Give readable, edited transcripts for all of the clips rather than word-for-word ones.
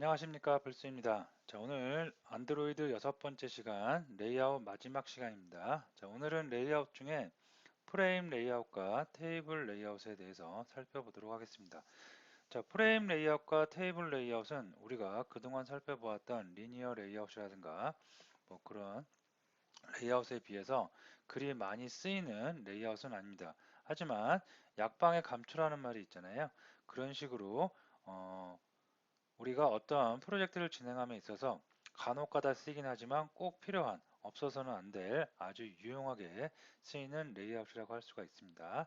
안녕하십니까, 불스입니다. 자, 오늘 안드로이드 6번째 시간 레이아웃 마지막 시간입니다. 자, 오늘은 레이아웃 중에 프레임 레이아웃과 테이블 레이아웃에 대해서 살펴보도록 하겠습니다. 자, 프레임 레이아웃과 테이블 레이아웃은 우리가 그동안 살펴보았던 리니어 레이아웃이라든가 뭐 그런 레이아웃에 비해서 그리 많이 쓰이는 레이아웃은 아닙니다. 하지만 약방에 감초라는 말이 있잖아요. 그런 식으로 우리가 어떠한 프로젝트를 진행함에 있어서 간혹가다 쓰이긴 하지만 꼭 필요한, 없어서는 안 될 아주 유용하게 쓰이는 레이아웃이라고 할 수가 있습니다. 자,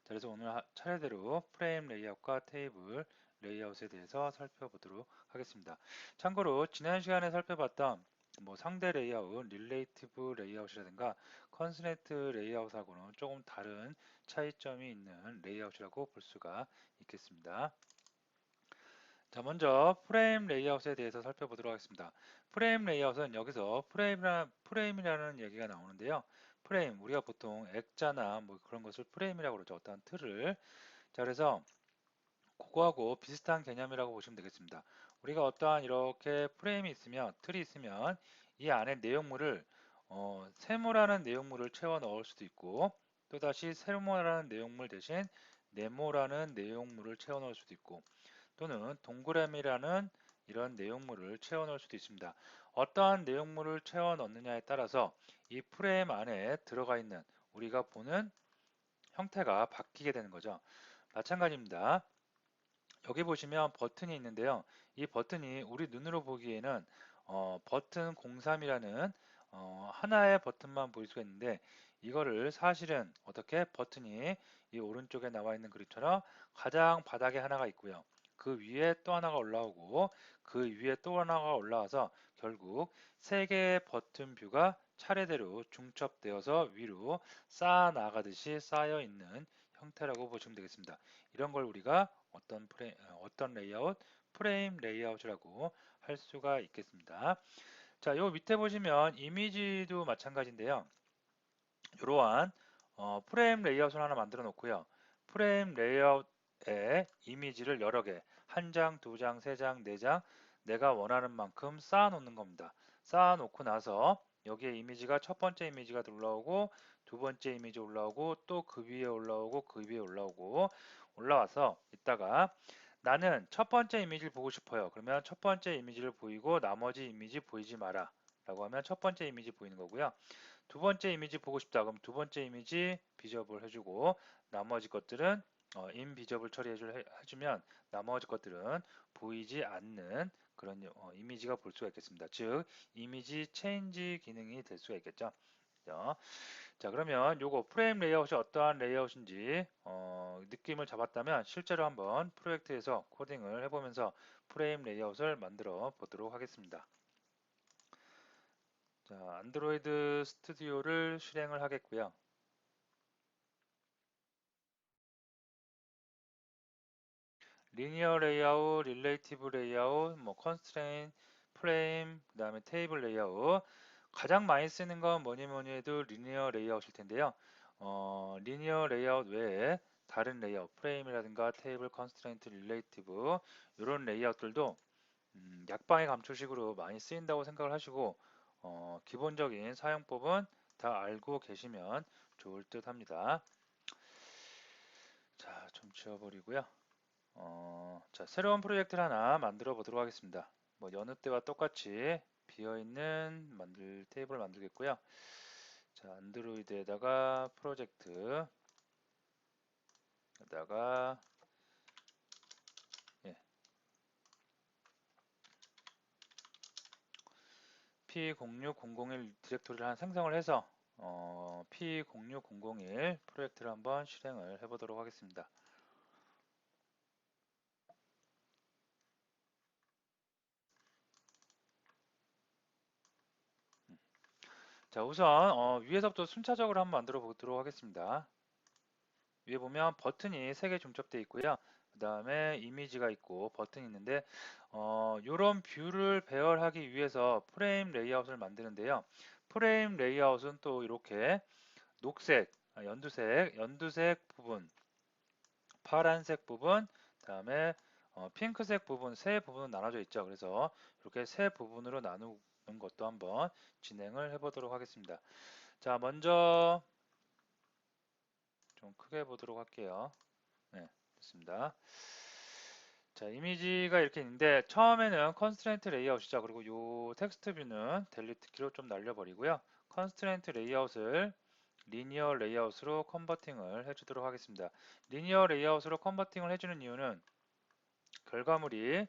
그래서 오늘 차례대로 프레임 레이아웃과 테이블 레이아웃에 대해서 살펴보도록 하겠습니다. 참고로 지난 시간에 살펴봤던 상대 레이아웃, 릴레이티브 레이아웃이라든가 컨스트레인트 레이아웃하고는 조금 다른 차이점이 있는 레이아웃이라고 볼 수가 있겠습니다. 자, 먼저 프레임 레이아웃에 대해서 살펴보도록 하겠습니다. 프레임 레이아웃은 여기서 프레임이라는 얘기가 나오는데요. 프레임, 우리가 보통 액자나 뭐 그런 것을 프레임이라고 그러죠. 어떠한 틀을. 자, 그래서 그거하고 비슷한 개념이라고 보시면 되겠습니다. 우리가 어떠한 이렇게 프레임이 있으면, 틀이 있으면 이 안에 내용물을 세모라는 내용물을 채워 넣을 수도 있고 또다시 세모라는 내용물 대신 네모라는 내용물을 채워 넣을 수도 있고 또는 동그라미라는 이런 내용물을 채워 넣을 수도 있습니다. 어떠한 내용물을 채워 넣느냐에 따라서 이 프레임 안에 들어가 있는 우리가 보는 형태가 바뀌게 되는 거죠. 마찬가지입니다. 여기 보시면 버튼이 있는데요. 이 버튼이 우리 눈으로 보기에는 버튼 03이라는 하나의 버튼만 보일 수가 있는데 이거를 사실은 어떻게 버튼이 이 오른쪽에 나와 있는 그림처럼 가장 바닥에 하나가 있고요. 그 위에 또 하나가 올라오고 그 위에 또 하나가 올라와서 결국 세 개의 버튼 뷰가 차례대로 중첩되어서 위로 쌓아 나가듯이 쌓여 있는 형태라고 보시면 되겠습니다. 이런 걸 우리가 어떤 레이아웃? 프레임 레이아웃이라고 할 수가 있겠습니다. 자, 요 밑에 보시면 이미지도 마찬가지인데요. 이러한 프레임 레이아웃을 하나 만들어 놓고요. 프레임 레이아웃에 이미지를 여러 개, 한 장, 두 장, 세 장, 네 장, 내가 원하는 만큼 쌓아 놓는 겁니다. 쌓아 놓고 나서 여기에 이미지가 첫 번째 이미지가 올라오고 두 번째 이미지 올라오고 또 그 위에 올라오고 그 위에 올라오고 올라와서 이따가 나는 첫 번째 이미지를 보고 싶어요. 그러면 첫 번째 이미지를 보이고 나머지 이미지 보이지 마라 라고 하면 첫 번째 이미지 보이는 거고요. 두 번째 이미지 보고 싶다. 그럼 두 번째 이미지 비저블 해주고 나머지 것들은 인비저블 해주면 나머지 것들은 보이지 않는 그런 이미지가 볼 수가 있겠습니다. 즉 이미지 체인지 기능이 될 수가 있겠죠. 자, 그러면 요거 프레임 레이아웃이 어떠한 레이아웃인지 느낌을 잡았다면 실제로 한번 프로젝트에서 코딩을 해보면서 프레임 레이아웃을 만들어 보도록 하겠습니다. 자, 안드로이드 스튜디오를 실행을 하겠고요. 리니어 레이아웃, 릴레이티브 레이아웃, 컨스트레인, 프레임, 그 다음에 테이블 레이아웃. 가장 많이 쓰는 건 뭐니 해도 리니어 레이아웃일 텐데요. 리니어 레이아웃 외에 다른 레이아웃, 프레임이라든가 테이블, 컨스트레인트, 릴레이티브 이런 레이아웃들도 약방의 감초식으로 많이 쓰인다고 생각을 하시고 기본적인 사용법은 다 알고 계시면 좋을 듯 합니다. 자, 좀 지워버리고요. 자, 새로운 프로젝트를 하나 만들어 보도록 하겠습니다. 여느 때와 똑같이 비어있는 테이블을 만들겠고요. 자, 안드로이드에다가 프로젝트에다가 예, P06001 디렉토리를 하나 생성을 해서 P06001 프로젝트를 한번 실행을 해보도록 하겠습니다. 자, 우선 위에서부터 순차적으로 한번 만들어 보도록 하겠습니다. 위에 보면 버튼이 3개 중첩되어 있고요. 그 다음에 이미지가 있고 버튼이 있는데 이런 뷰를 배열하기 위해서 프레임 레이아웃을 만드는데요. 프레임 레이아웃은 또 이렇게 녹색, 연두색 부분, 파란색 부분, 그 다음에 핑크색 부분, 세 부분은 나눠져 있죠. 그래서 이렇게 세 부분으로 나누는 것도 한번 진행을 해보도록 하겠습니다. 자, 먼저 좀 크게 보도록 할게요. 네, 됐습니다. 자, 이미지가 이렇게 있는데 처음에는 컨스트레인트 레이아웃이죠. 그리고 요 텍스트 뷰는 델리트 키로 좀 날려버리고요. 컨스트레인트 레이아웃을 리니어 레이아웃으로 컨버팅을 해주도록 하겠습니다. 리니어 레이아웃으로 컨버팅을 해주는 이유는 결과물이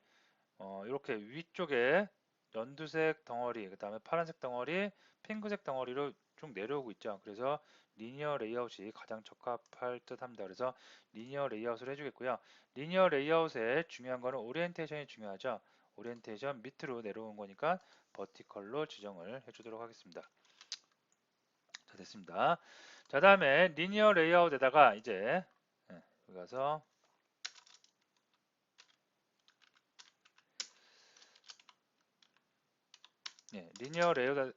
이렇게 위쪽에 연두색 덩어리, 그 다음에 파란색 덩어리, 핑크색 덩어리로 쭉 내려오고 있죠. 그래서 리니어 레이아웃이 가장 적합할 듯 합니다. 그래서 리니어 레이아웃을 해주겠고요. 리니어 레이아웃의 중요한 거는 오리엔테이션이 중요하죠. 오리엔테이션 밑으로 내려온 거니까 버티컬로 지정을 해주도록 하겠습니다. 자, 됐습니다. 자, 다음에 리니어 레이아웃에다가 이제 여기 가서 리니어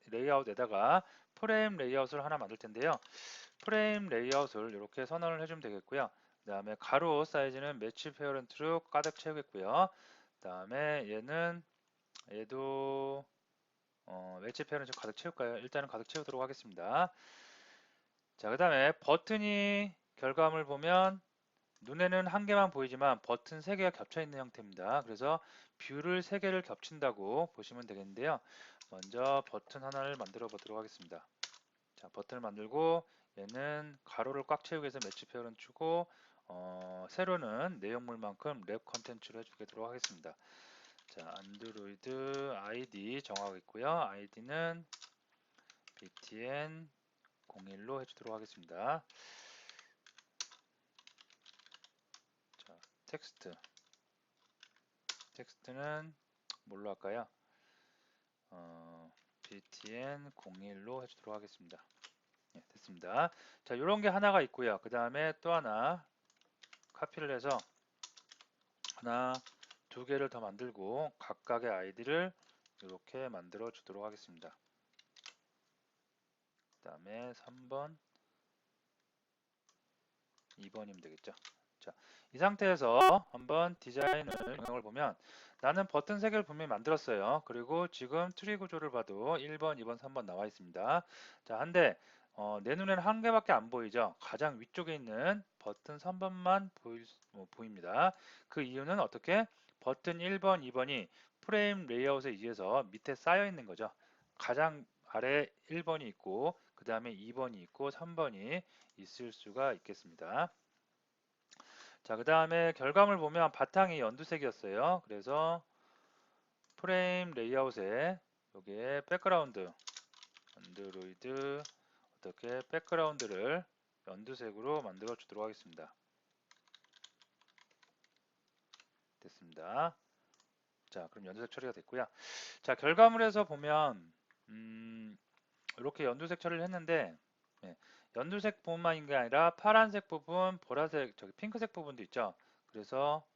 레이아웃에다가 프레임 레이아웃을 하나 만들 텐데요. 프레임 레이아웃을 이렇게 선언을 해주면 되겠고요. 그 다음에 가로 사이즈는 매치 페어런트로 가득 채우겠고요. 그 다음에 얘도 매치 페어런트 가득 채울까요? 일단은 가득 채우도록 하겠습니다. 자, 그 다음에 버튼이 결과물 보면 눈에는 한 개만 보이지만 버튼 3개가 겹쳐 있는 형태입니다. 그래서 뷰를 3개를 겹친다고 보시면 되겠는데요. 먼저 버튼 하나를 만들어 보도록 하겠습니다. 자, 버튼을 만들고 얘는 가로를 꽉 채우기 위해서 매치 페어는 주고 세로는 내용물만큼 랩 컨텐츠로 해주도록 하겠습니다. 자, 안드로이드 ID 정하겠고요. ID는 btn 01로 해주도록 하겠습니다. 자, 텍스트는 뭘로 할까요? btn 01로 해주도록 하겠습니다. 네, 됐습니다. 자, 이런 게 하나가 있고요. 그 다음에 또 하나 카피를 해서 하나, 두 개를 더 만들고 각각의 아이디를 이렇게 만들어 주도록 하겠습니다. 그 다음에 3번, 2번이면 되겠죠. 자, 이 상태에서 한번 디자인을 영역을 보면 나는 버튼 3개를 분명히 만들었어요. 그리고 지금 트리 구조를 봐도 1번, 2번, 3번 나와 있습니다. 자, 한데 내 눈에는 한 개밖에 안 보이죠. 가장 위쪽에 있는 버튼 3번만 보입니다. 그 이유는 어떻게? 버튼 1번, 2번이 프레임 레이아웃에 의해서 밑에 쌓여 있는 거죠. 가장 아래 1번이 있고 그 다음에 2번이 있고 3번이 있을 수가 있겠습니다. 자, 그 다음에 결과물 보면 바탕이 연두색이었어요. 그래서 프레임 레이아웃에 여기에 백그라운드, 안드로이드 어떻게 백그라운드를 연두색으로 만들어 주도록 하겠습니다. 됐습니다. 자, 그럼 연두색 처리가 됐고요. 자, 결과물에서 보면 이렇게 연두색 처리를 했는데 연두색 부분만인 게 아니라 파란색 부분, 보라색, 저기 핑크색 부분도 있죠. 그래서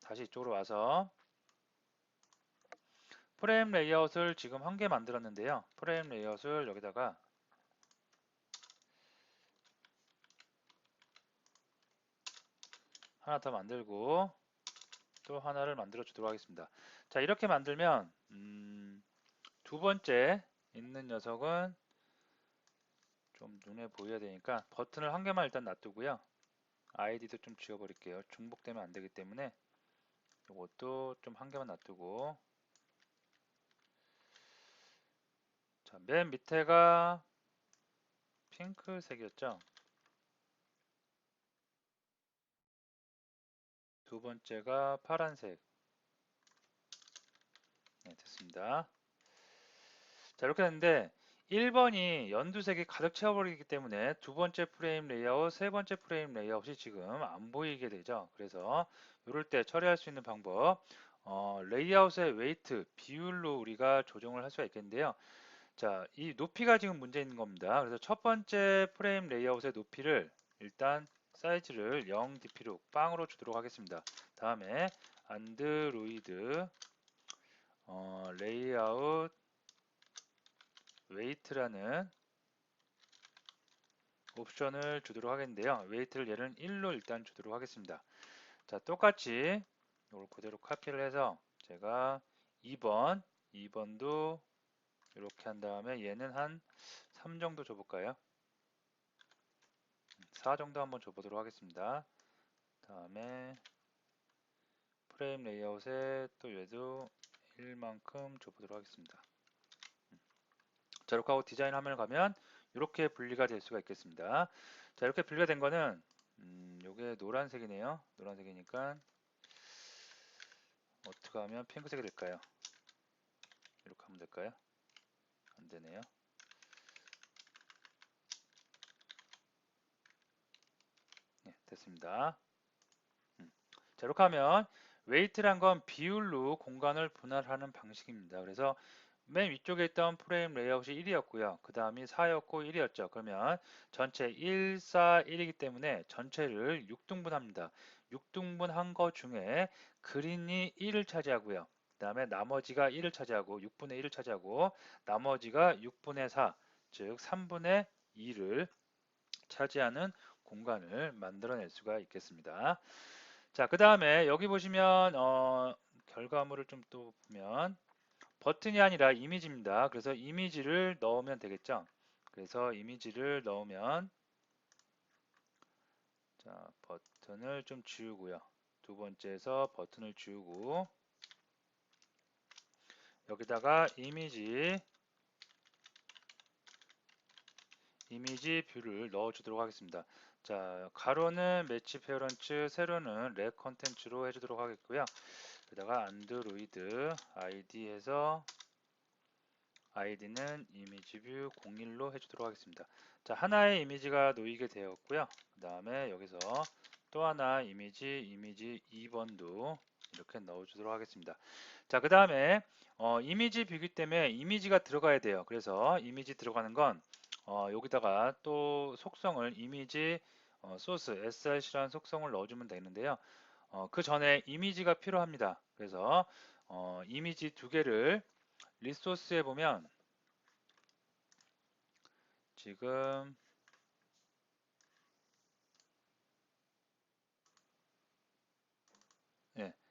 다시 이쪽으로 와서 프레임 레이아웃을 지금 한 개 만들었는데요. 프레임 레이아웃을 여기다가 하나 더 만들고 또 하나를 만들어 주도록 하겠습니다. 자, 이렇게 만들면 두 번째 있는 녀석은 좀 눈에 보여야 되니까 버튼을 한 개만 일단 놔두고요. 아이디도 좀 지워버릴게요. 중복되면 안 되기 때문에 이것도 좀 한 개만 놔두고 자, 맨 밑에가 핑크색이었죠. 두 번째가 파란색. 네, 됐습니다. 자, 이렇게 됐는데 1번이 연두색이 가득 채워버리기 때문에 두 번째 프레임 레이아웃, 세 번째 프레임 레이아웃이 지금 안 보이게 되죠. 그래서 이럴 때 처리할 수 있는 방법 레이아웃의 웨이트, 비율로 우리가 조정을 할 수가 있겠는데요. 자, 이 높이가 지금 문제 있는 겁니다. 그래서 첫 번째 프레임 레이아웃의 높이를 일단 사이즈를 0dp로 빵으로 주도록 하겠습니다. 다음에 안드로이드 레이아웃 웨이트라는 옵션을 주도록 하겠는데요. 웨이트를 얘는 1로 일단 주도록 하겠습니다. 자, 똑같이 이걸 그대로 카피를 해서 제가 2번도 이렇게 한 다음에 얘는 한 3 정도 줘볼까요? 4 정도 한번 줘보도록 하겠습니다. 다음에 프레임 레이아웃에 또 얘도 1만큼 줘보도록 하겠습니다. 자, 이렇게 하고 디자인 화면을 가면 이렇게 분리가 될 수가 있겠습니다. 자, 이렇게 분리가 된 거는 요게 노란색이네요. 노란색이니까 어떻게 하면 핑크색이 될까요? 이렇게 하면 될까요? 안 되네요. 네, 됐습니다. 자, 이렇게 하면 웨이트란 건 비율로 공간을 분할하는 방식입니다. 그래서 맨 위쪽에 있던 프레임 레이아웃이 1이었고요. 그 다음이 4였고 1이었죠. 그러면 전체 1, 4, 1이기 때문에 전체를 6등분합니다. 6등분한 것 중에 그린이 1을 차지하고요. 그 다음에 나머지가 1을 차지하고 6분의 1을 차지하고 나머지가 6분의 4, 즉 3분의 2를 차지하는 공간을 만들어낼 수가 있겠습니다. 자, 그 다음에 여기 보시면 결과물을 좀 또 보면 버튼이 아니라 이미지입니다. 그래서 이미지를 넣으면 되겠죠. 그래서 이미지를 넣으면 자, 버튼을 좀 지우고요. 두 번째에서 버튼을 지우고 여기다가 이미지 뷰를 넣어주도록 하겠습니다. 자, 가로는 매치 페어런츠, 세로는 렉 컨텐츠로 해주도록 하겠고요. 여기다가 안드로이드 아이디에서 아이디는 이미지뷰 01로 해주도록 하겠습니다. 자, 하나의 이미지가 놓이게 되었고요. 그 다음에 여기서 또 하나 이미지 2번도 이렇게 넣어주도록 하겠습니다. 자, 그 다음에 이미지 뷰기 때문에 이미지가 들어가야 돼요. 그래서 이미지 들어가는 건 여기다가 또 속성을 이미지 소스 src라는 속성을 넣어주면 되는데요. 그 전에 이미지가 필요합니다. 그래서 이미지 두 개를 리소스에 보면 지금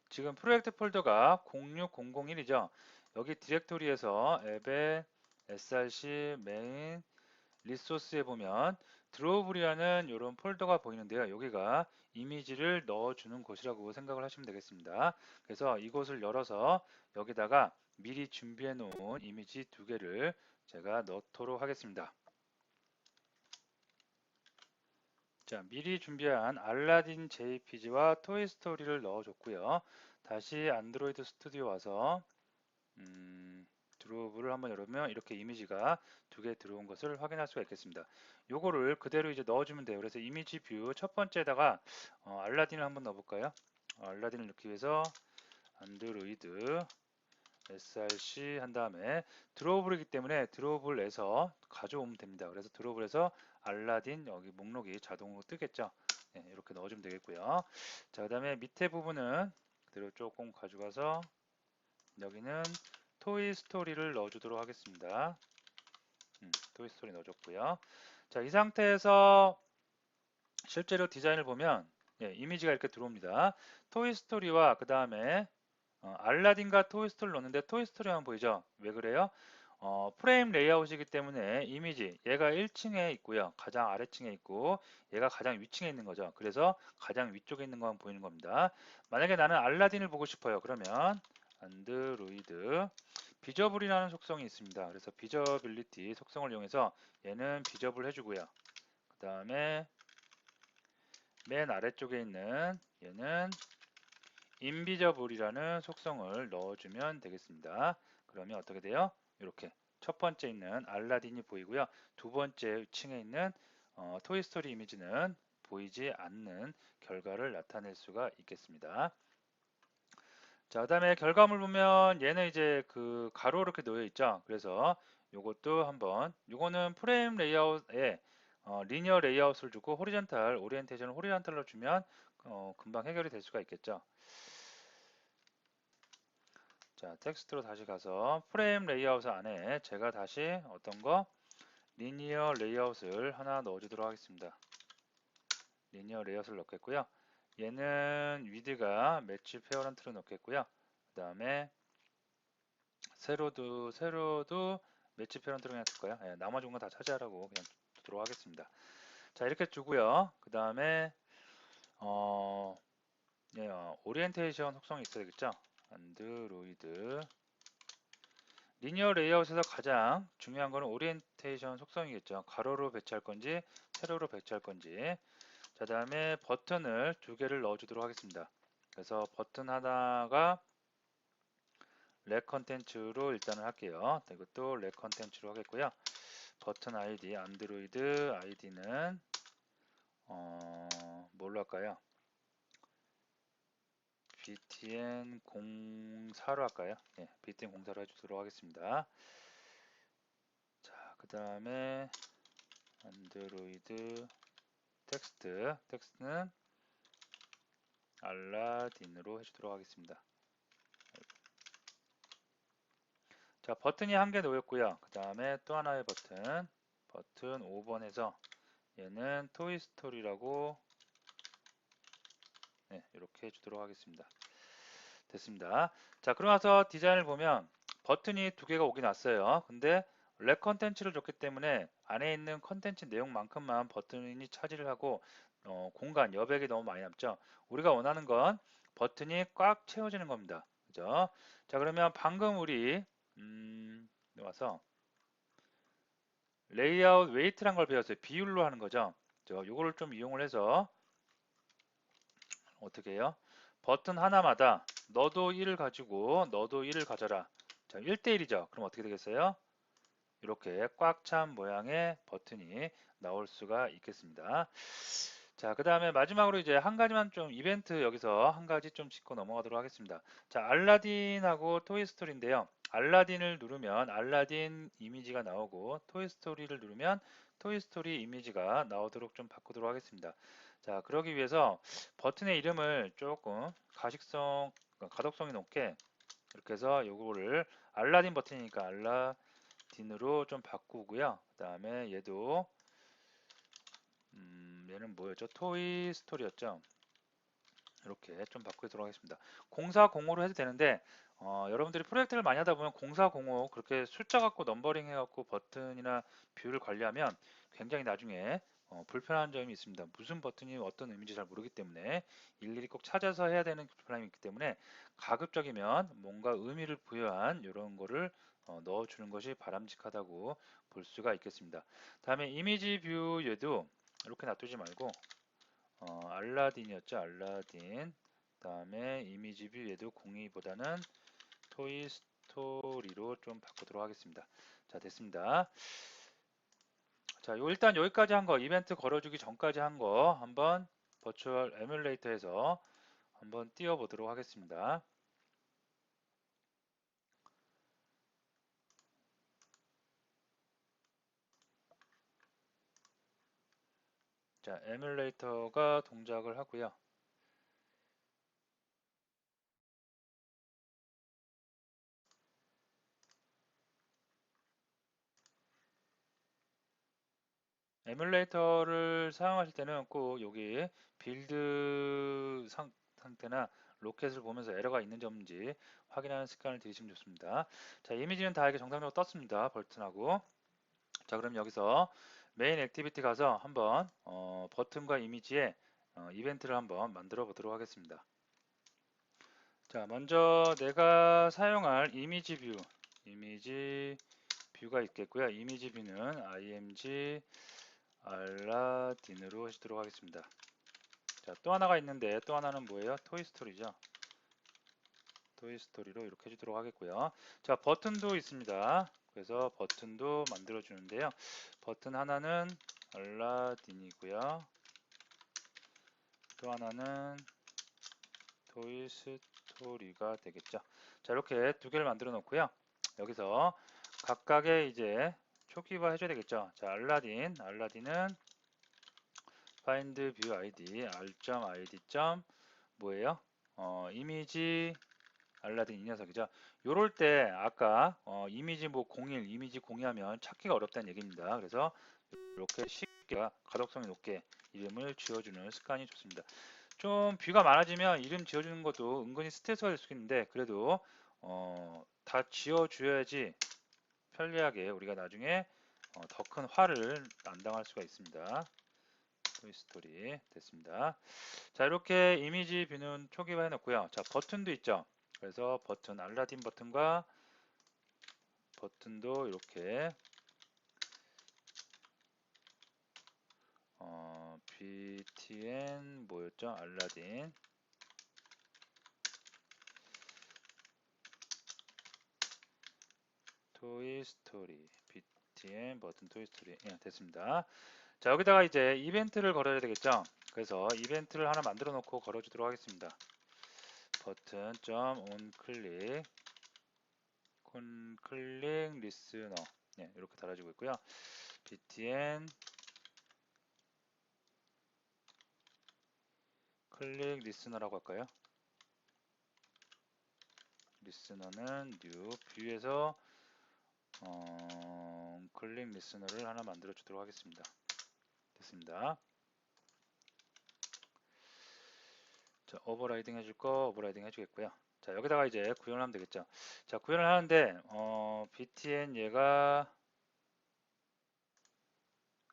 지금 프로젝트 폴더가 06001이죠. 여기 디렉토리에서 앱에 src 메인 리소스에 보면 드로우블이라는 이런 폴더가 보이는데요. 여기가 이미지를 넣어주는 곳이라고 생각을 하시면 되겠습니다. 그래서 이곳을 열어서 여기다가 미리 준비해 놓은 이미지 두 개를 제가 넣도록 하겠습니다. 자, 미리 준비한 알라딘 JPG와 토이스토리를 넣어줬고요. 다시 안드로이드 스튜디오 와서 드로우블을 한번 열으면 이렇게 이미지가 두 개 들어온 것을 확인할 수가 있겠습니다. 요거를 그대로 이제 넣어주면 돼요. 그래서 이미지 뷰 첫 번째에다가 알라딘을 한번 넣어볼까요? 알라딘을 넣기 위해서 안드로이드 src 한 다음에 드로우블이기 때문에 드로우블에서 가져오면 됩니다. 그래서 드로우블에서 알라딘 여기 목록이 자동으로 뜨겠죠. 네, 이렇게 넣어주면 되겠고요. 자, 그 다음에 밑에 부분은 그대로 조금 가져가서 여기는 토이 스토리를 넣어주도록 하겠습니다. 토이 스토리 넣어줬고요. 자, 이 상태에서 실제로 디자인을 보면 이미지가 이렇게 들어옵니다. 토이 스토리와 그 다음에 알라딘과 토이스토리를 넣는데 토이스토리만 보이죠? 왜 그래요? 프레임 레이아웃이기 때문에 이미지 얘가 1층에 있고요. 가장 아래층에 있고 얘가 가장 위층에 있는 거죠. 그래서 가장 위쪽에 있는 것만 보이는 겁니다. 만약에 나는 알라딘을 보고 싶어요. 그러면 안드로이드 비저블이라는 속성이 있습니다. 그래서 비저빌리티 속성을 이용해서 얘는 비저블 해주고요. 그 다음에 맨 아래쪽에 있는 얘는 인비저블이라는 속성을 넣어주면 되겠습니다. 그러면 어떻게 돼요? 이렇게 첫 번째 있는 알라딘이 보이고요. 두 번째 층에 있는 토이스토리 이미지는 보이지 않는 결과를 나타낼 수가 있겠습니다. 자, 그다음에 결과물 보면 얘는 이제 그 가로 이렇게 놓여 있죠. 그래서 요것도 한번 요거는 프레임 레이아웃에 리니어 레이아웃을 주고 호리전탈 오리엔테이션을 호리전탈로 주면 금방 해결이 될 수가 있겠죠. 자, 텍스트로 다시 가서 프레임 레이아웃 안에 제가 다시 어떤 거 리니어 레이아웃을 하나 넣어주도록 하겠습니다. 리니어 레이아웃을 넣겠고요. 얘는 위드가 매치 페어런트로 넣겠고요. 그 다음에 세로도 매치 페어런트로 그냥 둘 거예요. 예, 나머지 건 다 차지하라고 그냥 두도록 하겠습니다. 자, 이렇게 두고요. 그 다음에 예, 오리엔테이션 속성이 있어야 되겠죠. 안드로이드 리니어 레이아웃에서 가장 중요한 거는 오리엔테이션 속성이겠죠. 가로로 배치할 건지 세로로 배치할 건지. 자, 다음에 버튼을 두 개를 넣어주도록 하겠습니다. 그래서 버튼 하나가 렉 컨텐츠로 일단은 할게요. 이것도 렉 컨텐츠로 하겠고요. 버튼 아이디 안드로이드 아이디는 뭘로 할까요? btn 04로 할까요? 네, btn 04로 해주도록 하겠습니다. 자, 그 다음에 안드로이드 텍스트는 알라딘으로 해주도록 하겠습니다. 자, 버튼이 한 개 놓였고요. 그 다음에 또 하나의 버튼 5번에서 얘는 토이스토리라고 네, 이렇게 해주도록 하겠습니다. 됐습니다. 자, 그러고 나서 디자인을 보면 버튼이 두 개가 오긴 왔어요. 근데 렉 컨텐츠를 줬기 때문에 안에 있는 컨텐츠 내용만큼만 버튼이 차지를 하고 공간, 여백이 너무 많이 남죠. 우리가 원하는 건 버튼이 꽉 채워지는 겁니다. 그죠? 자, 그러면 방금 우리 와서 레이아웃 웨이트란 걸 배웠어요. 비율로 하는 거죠. 요거를 좀 이용을 해서 어떻게 해요? 버튼 하나마다 너도 1을 가지고 너도 1을 가져라. 자, 1대1이죠. 그럼 어떻게 되겠어요? 이렇게 꽉 찬 모양의 버튼이 나올 수가 있겠습니다. 자, 그 다음에 마지막으로 이제 한 가지만 좀 이벤트 여기서 한 가지 좀 짚고 넘어가도록 하겠습니다. 자, 알라딘하고 토이스토리인데요. 알라딘을 누르면 알라딘 이미지가 나오고 토이스토리를 누르면 토이스토리 이미지가 나오도록 좀 바꾸도록 하겠습니다. 자, 그러기 위해서 버튼의 이름을 조금 가독성이 높게 이렇게 해서 요거를 알라딘 버튼이니까 알라딘으로 좀 바꾸고요. 그 다음에 얘도 얘는 뭐였죠? 토이 스토리였죠? 이렇게 좀 바꾸도록 하겠습니다. 0405로 해도 되는데 여러분들이 프로젝트를 많이 하다 보면 0405 그렇게 숫자 갖고 넘버링 해갖고 버튼이나 뷰를 관리하면 굉장히 나중에 불편한 점이 있습니다. 무슨 버튼이 어떤 의미인지 잘 모르기 때문에 일일이 꼭 찾아서 해야 되는 불편함이 있기 때문에 가급적이면 뭔가 의미를 부여한 이런 거를 넣어주는 것이 바람직하다고 볼 수가 있겠습니다. 다음에 이미지 뷰에도 이렇게 놔두지 말고 알라딘이었죠. 알라딘. 다음에 이미지 뷰에도 02보다는 토이 스토리로 좀 바꾸도록 하겠습니다. 자, 됐습니다. 자, 일단 여기까지 한 거, 이벤트 걸어주기 전까지 한 거 한번 버추얼 에뮬레이터에서 한번 띄워보도록 하겠습니다. 자, 에뮬레이터가 동작을 하고요. 에뮬레이터를 사용하실 때는 꼭 여기 빌드 상태나 로켓을 보면서 에러가 있는지 없는지 확인하는 습관을 들이시면 좋습니다. 자, 이미지는 다 이렇게 정상적으로 떴습니다. 버튼하고. 자, 그럼 여기서 메인 액티비티 가서 한번 버튼과 이미지에 이벤트를 한번 만들어 보도록 하겠습니다. 자, 먼저 내가 사용할 이미지 뷰가 있겠고요. 이미지 뷰는 img 알라딘으로 해주도록 하겠습니다. 자, 또 하나가 있는데 또 하나는 뭐예요? 토이스토리죠. 토이스토리로 이렇게 해주도록 하겠고요. 자, 버튼도 있습니다. 그래서 버튼도 만들어 주는데요. 버튼 하나는 알라딘이고요. 또 하나는 토이스토리가 되겠죠. 자, 이렇게 두 개를 만들어 놓고요. 여기서 각각의 이제 초기화 해줘야 되겠죠. 자, 알라딘은 find view id r.id. 뭐예요? 이미지 알라딘 이 녀석이죠. 요럴 때 아까 이미지 뭐 01, 이미지 02 하면 찾기가 어렵다는 얘기입니다. 그래서 이렇게 쉽게 가독성이 높게 이름을 지어주는 습관이 좋습니다. 좀 뷰가 많아지면 이름 지어주는 것도 은근히 스트레스가 될 수 있는데 그래도 다 지어줘야지 편리하게 우리가 나중에 더 큰 화를 안 당할 수가 있습니다. 토이스토리 됐습니다. 자, 이렇게 이미지 뷰는 초기화 해놓고요. 자, 버튼도 있죠. 그래서 버튼, 알라딘 버튼과 버튼도 이렇게 btn 뭐였죠? 알라딘 토이스토리 btn 버튼 토이스토리 예, 됐습니다. 자, 여기다가 이제 이벤트를 걸어야 되겠죠. 그래서 이벤트를 하나 만들어 놓고 걸어주도록 하겠습니다. 버튼 점 온클릭 클릭 리스너 네, 이렇게 달아지고 있고요. btn 클릭 리스너라고 할까요? 리스너는 뉴 뷰에서 클릭 리스너를 하나 만들어 주도록 하겠습니다. 됐습니다. 자, 오버라이딩 해줄 거 오버라이딩 해주겠고요. 자, 여기다가 이제 구현을 하면 되겠죠. 자, 구현을 하는데 btn 얘가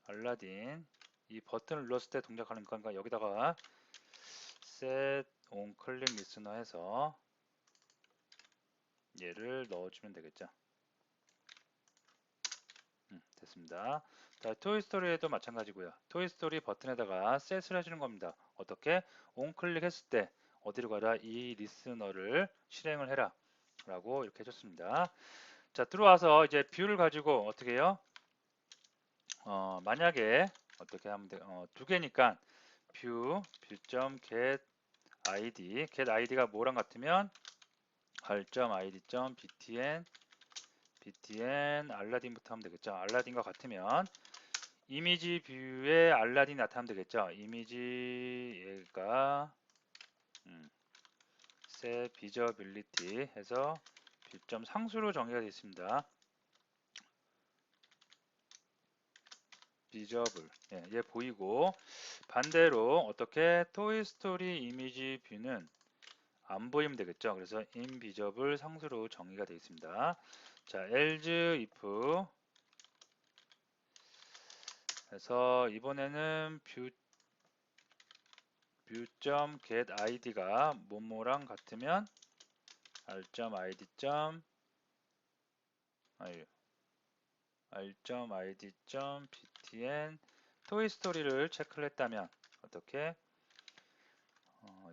알라딘 이 버튼을 눌렀을 때 동작하는 거니까 여기다가 set on click listener 해서 얘를 넣어주면 되겠죠. 됐습니다. 자, 토이스토리에도 마찬가지고요. 토이스토리 버튼에다가 set을 해주는 겁니다. 어떻게? on 클릭했을 때 어디로 가라? 이 리스너를 실행을 해라 라고 이렇게 해줬습니다. 자, 들어와서 이제 뷰를 가지고 어떻게 해요? 만약에 어떻게 하면 돼? 두 개니까 뷰.get id get id가 뭐랑 같으면 r.id.btn 알라딘부터 하면 되겠죠. 알라딘과 같으면 이미지 뷰에 알라딘 나타나면 되겠죠. 이미지 얘가 set visibility 해서 뷰점 상수로 정의가 되어 있습니다. 비저블 예, 얘 보이고 반대로 어떻게 토이스토리 이미지 뷰는 안 보이면 되겠죠. 그래서 invisible 상수로 정의가 되어 있습니다. 자, else if 해서 이번에는 뷰.get id가 뭐뭐랑 같으면 r.id. r.id.btn 토이스토리를 체크를 했다면 어떻게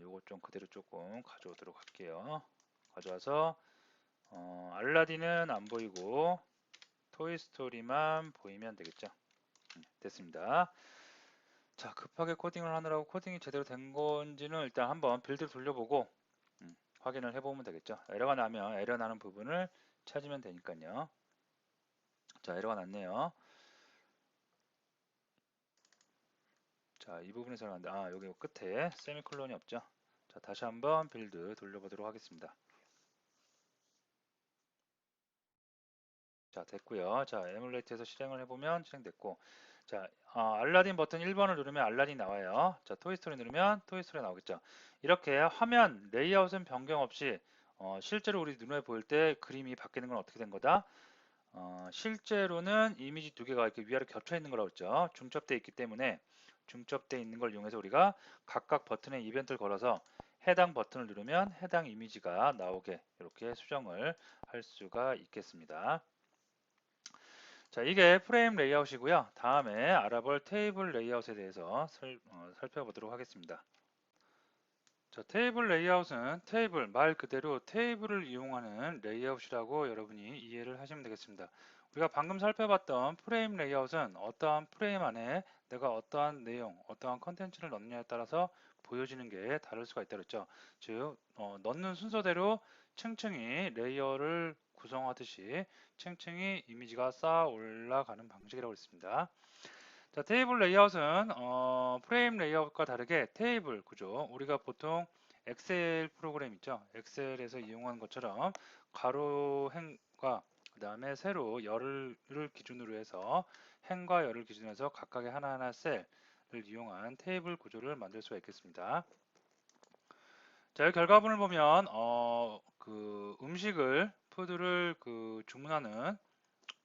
요거 좀 그대로 조금 가져오도록 할게요. 가져와서 알라딘은 안 보이고 토이스토리만 보이면 되겠죠. 됐습니다. 자, 급하게 코딩을 하느라고 코딩이 제대로 된 건지는 일단 한번 빌드 돌려보고 확인을 해보면 되겠죠. 에러가 나면 에러 나는 부분을 찾으면 되니까요. 자, 에러가 났네요. 자, 이 부분에서 나는데 여기 끝에 세미콜론이 없죠. 자, 다시 한번 빌드 돌려보도록 하겠습니다. 자, 됐고요. 자, 에뮬레이트에서 실행을 해보면 실행됐고, 자, 알라딘 버튼 1번을 누르면 알라딘 나와요. 자, 토이스토리 누르면 토이스토리 나오겠죠. 이렇게 화면 레이아웃은 변경 없이 실제로 우리 눈에 보일 때 그림이 바뀌는 건 어떻게 된 거다? 실제로는 이미지 두 개가 이렇게 위아래 겹쳐 있는 거라고 했죠. 중첩되어 있기 때문에 중첩되어 있는 걸 이용해서 우리가 각각 버튼에 이벤트를 걸어서 해당 버튼을 누르면 해당 이미지가 나오게 이렇게 수정을 할 수가 있겠습니다. 자, 이게 프레임 레이아웃이고요. 다음에 알아볼 테이블 레이아웃에 대해서 살펴보도록 하겠습니다. 자, 테이블 레이아웃은 테이블, 말 그대로 테이블을 이용하는 레이아웃이라고 여러분이 이해를 하시면 되겠습니다. 우리가 방금 살펴봤던 프레임 레이아웃은 어떠한 프레임 안에 내가 어떠한 내용, 어떠한 컨텐츠를 넣느냐에 따라서 보여지는 게 다를 수가 있다 그랬죠. 즉, 넣는 순서대로 층층이 레이어를 구성하듯이 층층이 이미지가 쌓아 올라가는 방식이라고 했습니다. 자, 테이블 레이아웃은 프레임 레이아웃과 다르게 테이블 구조, 우리가 보통 엑셀 프로그램 있죠. 엑셀에서 이용하는 것처럼 가로 행과 그 다음에 세로 열을 기준으로 해서 행과 열을 기준으로 해서 각각의 하나하나 셀을 이용한 테이블 구조를 만들 수가 있겠습니다. 자, 여기 결과물을 보면 그 음식을 푸드를 주문하는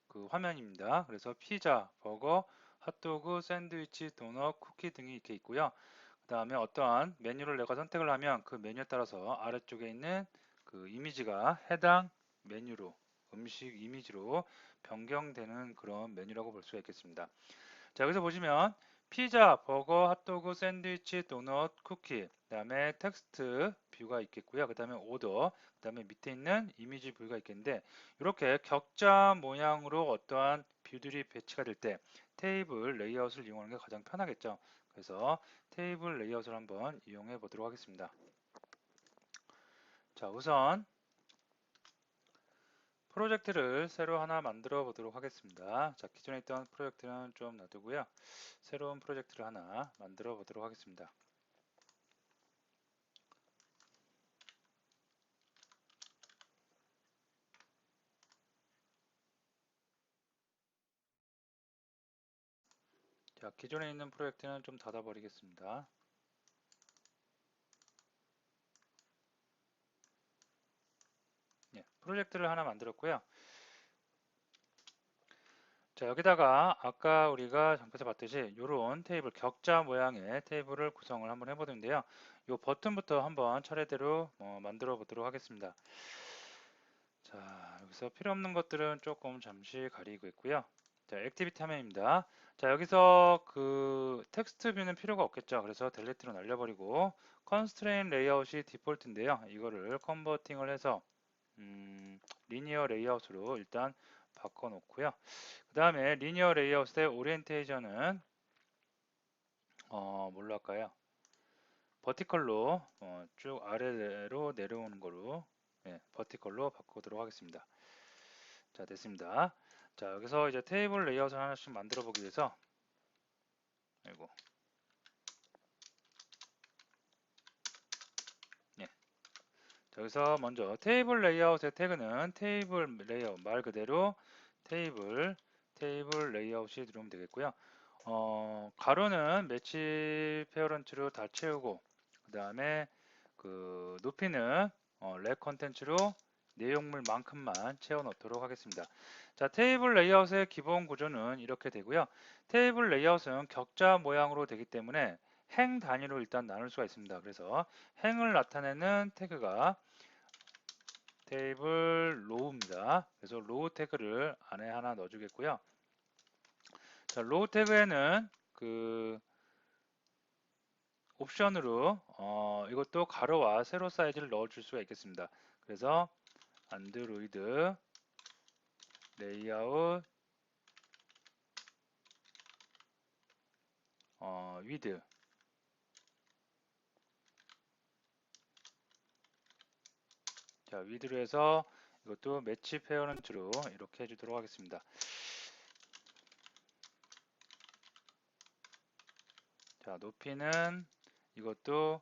그 화면입니다. 그래서 피자, 버거, 핫도그, 샌드위치, 도넛, 쿠키 등이 이렇게 있고요. 그 다음에 어떠한 메뉴를 내가 선택을 하면 그 메뉴에 따라서 아래쪽에 있는 그 이미지가 해당 메뉴로 음식 이미지로 변경되는 그런 메뉴라고 볼 수가 있겠습니다. 자, 여기서 보시면 피자, 버거, 핫도그, 샌드위치, 도넛, 쿠키, 그 다음에 텍스트 뷰가 있겠고요. 그 다음에 오더, 그 다음에 밑에 있는 이미지 뷰가 있겠는데 이렇게 격자 모양으로 어떠한 뷰들이 배치가 될 때 테이블 레이아웃을 이용하는 게 가장 편하겠죠. 그래서 테이블 레이아웃을 한번 이용해 보도록 하겠습니다. 자, 우선 프로젝트를 새로 하나 만들어 보도록 하겠습니다. 자, 기존에 있던 프로젝트는 좀 놔두고요. 새로운 프로젝트를 하나 만들어 보도록 하겠습니다. 자, 기존에 있는 프로젝트는 좀 닫아 버리겠습니다. 네, 프로젝트를 하나 만들었고요. 자, 여기다가 아까 우리가 잠깐서 봤듯이 이런 테이블 격자 모양의 테이블을 구성을 한번 해보는데요. 이 버튼부터 한번 차례대로 만들어 보도록 하겠습니다. 자, 여기서 필요 없는 것들은 조금 잠시 가리고 있고요. 자, 액티비티 화면입니다. 자, 여기서 그 텍스트 뷰는 필요가 없겠죠. 그래서 델리트로 날려버리고 컨스트레인 레이아웃이 디폴트인데요. 이거를 컨버팅을 해서 리니어 레이아웃으로 일단 바꿔 놓고요. 그 다음에 리니어 레이아웃의 오리엔테이션은 뭘로 할까요? 버티컬로 쭉 아래로 내려오는 거로 버티컬로 바꾸도록 하겠습니다. 자, 됐습니다. 자, 여기서 이제 테이블 레이아웃을 하나씩 만들어 보기 위해서 아이고 예. 자, 여기서 먼저 테이블 레이아웃의 태그는 테이블 레이아웃 말 그대로 테이블 레이아웃이 들어오면 되겠고요. 가로는 매치 페어런트로 다 채우고 그 다음에 그 높이는 렉 컨텐츠로 내용물만큼만 채워 넣도록 하겠습니다. 자, 테이블 레이아웃의 기본 구조는 이렇게 되고요. 테이블 레이아웃은 격자 모양으로 되기 때문에 행 단위로 일단 나눌 수가 있습니다. 그래서 행을 나타내는 태그가 테이블 로우입니다. 그래서 로우 태그를 안에 하나 넣어주겠고요. 자, 로우 태그에는 그 옵션으로 이것도 가로와 세로 사이즈를 넣어줄 수가 있겠습니다. 그래서 안드로이드 레이아웃 위드 자, 위드로 해서 이것도 매치 페어런트로 이렇게 해주도록 하겠습니다. 자, 높이는 이것도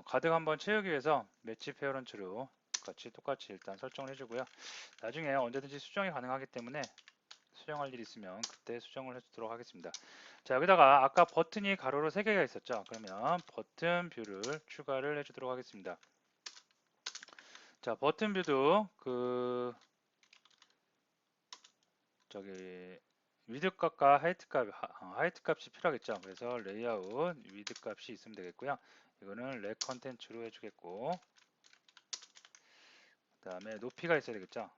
가득 한번 채우기 위해서 매치 페어런트로 같이 똑같이 일단 설정을 해주고요. 나중에 언제든지 수정이 가능하기 때문에 수정할 일 있으면 그때 수정을 해주도록 하겠습니다. 자, 여기다가 아까 버튼이 가로로 3개가 있었죠. 그러면 버튼 뷰를 추가를 해주도록 하겠습니다. 자, 버튼 뷰도 그 저기 위드 값과 하이트 값이 필요하겠죠. 그래서 레이아웃 위드 값이 있으면 되겠고요. 이거는 렉 컨텐츠로 해주겠고 그 다음에 높이가 있어야 되겠죠.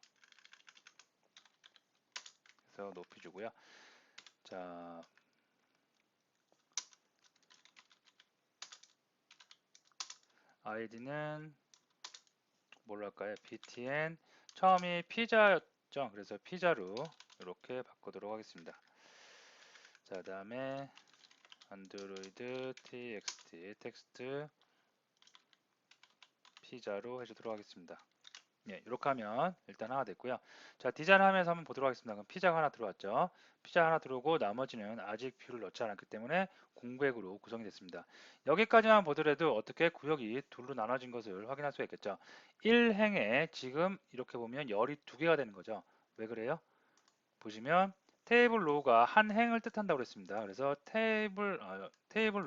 그래서 높이 주고요. 자, 아이디는 뭘로 할까요? btn 처음이 피자였죠. 그래서 피자로 이렇게 바꾸도록 하겠습니다. 자, 그 다음에 안드로이드 txt 텍스트 피자로 해주도록 하겠습니다. 예, 이렇게 하면 일단 하나 됐고요. 자, 디자인 하면서 한번 보도록 하겠습니다. 그럼 피자가 하나 들어왔죠. 피자 하나 들어오고 나머지는 아직 뷰를 넣지 않았기 때문에 공백으로 구성이 됐습니다. 여기까지만 보더라도 어떻게 구역이 둘로 나눠진 것을 확인할 수가 있겠죠. 1행에 지금 이렇게 보면 열이 2개가 되는 거죠. 왜 그래요? 보시면 테이블 로우가 한 행을 뜻한다고 그랬습니다. 그래서 테이블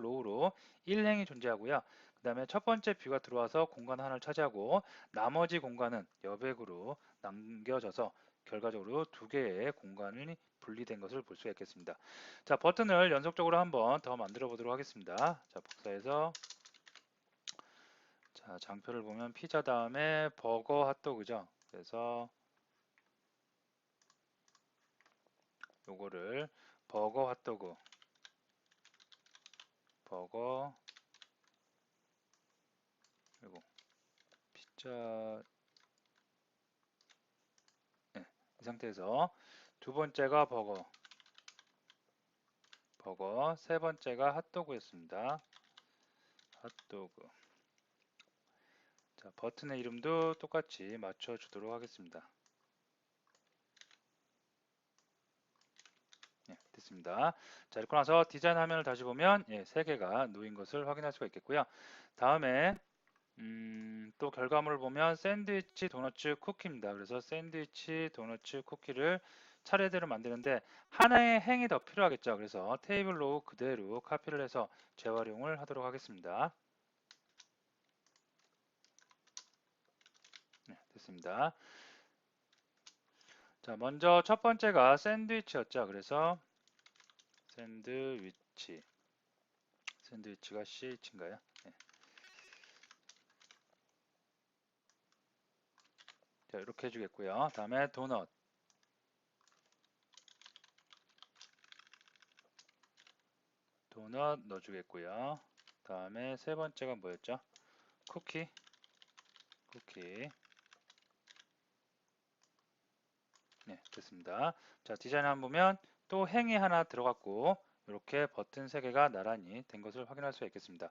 로우로 1행이 존재하고요. 그 그 다음에 첫 번째 뷰가 들어와서 공간 하나를 차지하고 나머지 공간은 여백으로 남겨져서 결과적으로 두 개의 공간이 분리된 것을 볼 수가 있겠습니다. 자, 버튼을 연속적으로 한번 더 만들어 보도록 하겠습니다. 자, 복사해서 자, 장표를 보면 피자 다음에 버거 핫도그죠. 그래서 요거를 버거 핫도그 버거 그리고 피자 네, 이 상태에서 두 번째가 버거 세 번째가 핫도그였습니다. 핫도그 자, 버튼의 이름도 똑같이 맞춰 주도록 하겠습니다. 네, 됐습니다. 자, 이렇게 나서 디자인 화면을 다시 보면 세 개가 놓인 것을 확인할 수가 있겠고요. 다음에 또 결과물을 보면 샌드위치, 도너츠, 쿠키입니다. 그래서 샌드위치, 도너츠, 쿠키를 차례대로 만드는데 하나의 행이 더 필요하겠죠. 그래서 테이블로 그대로 카피를 해서 재활용을 하도록 하겠습니다. 네, 됐습니다. 자, 먼저 첫 번째가 샌드위치였죠. 그래서 샌드위치가 CH인가요? 네. 자, 이렇게 해주겠고요. 다음에 도넛 넣어주겠고요. 다음에 세 번째가 뭐였죠? 쿠키 네, 됐습니다. 자, 디자인 한번 보면 또 행이 하나 들어갔고 이렇게 버튼 3개가 나란히 된 것을 확인할 수 있겠습니다.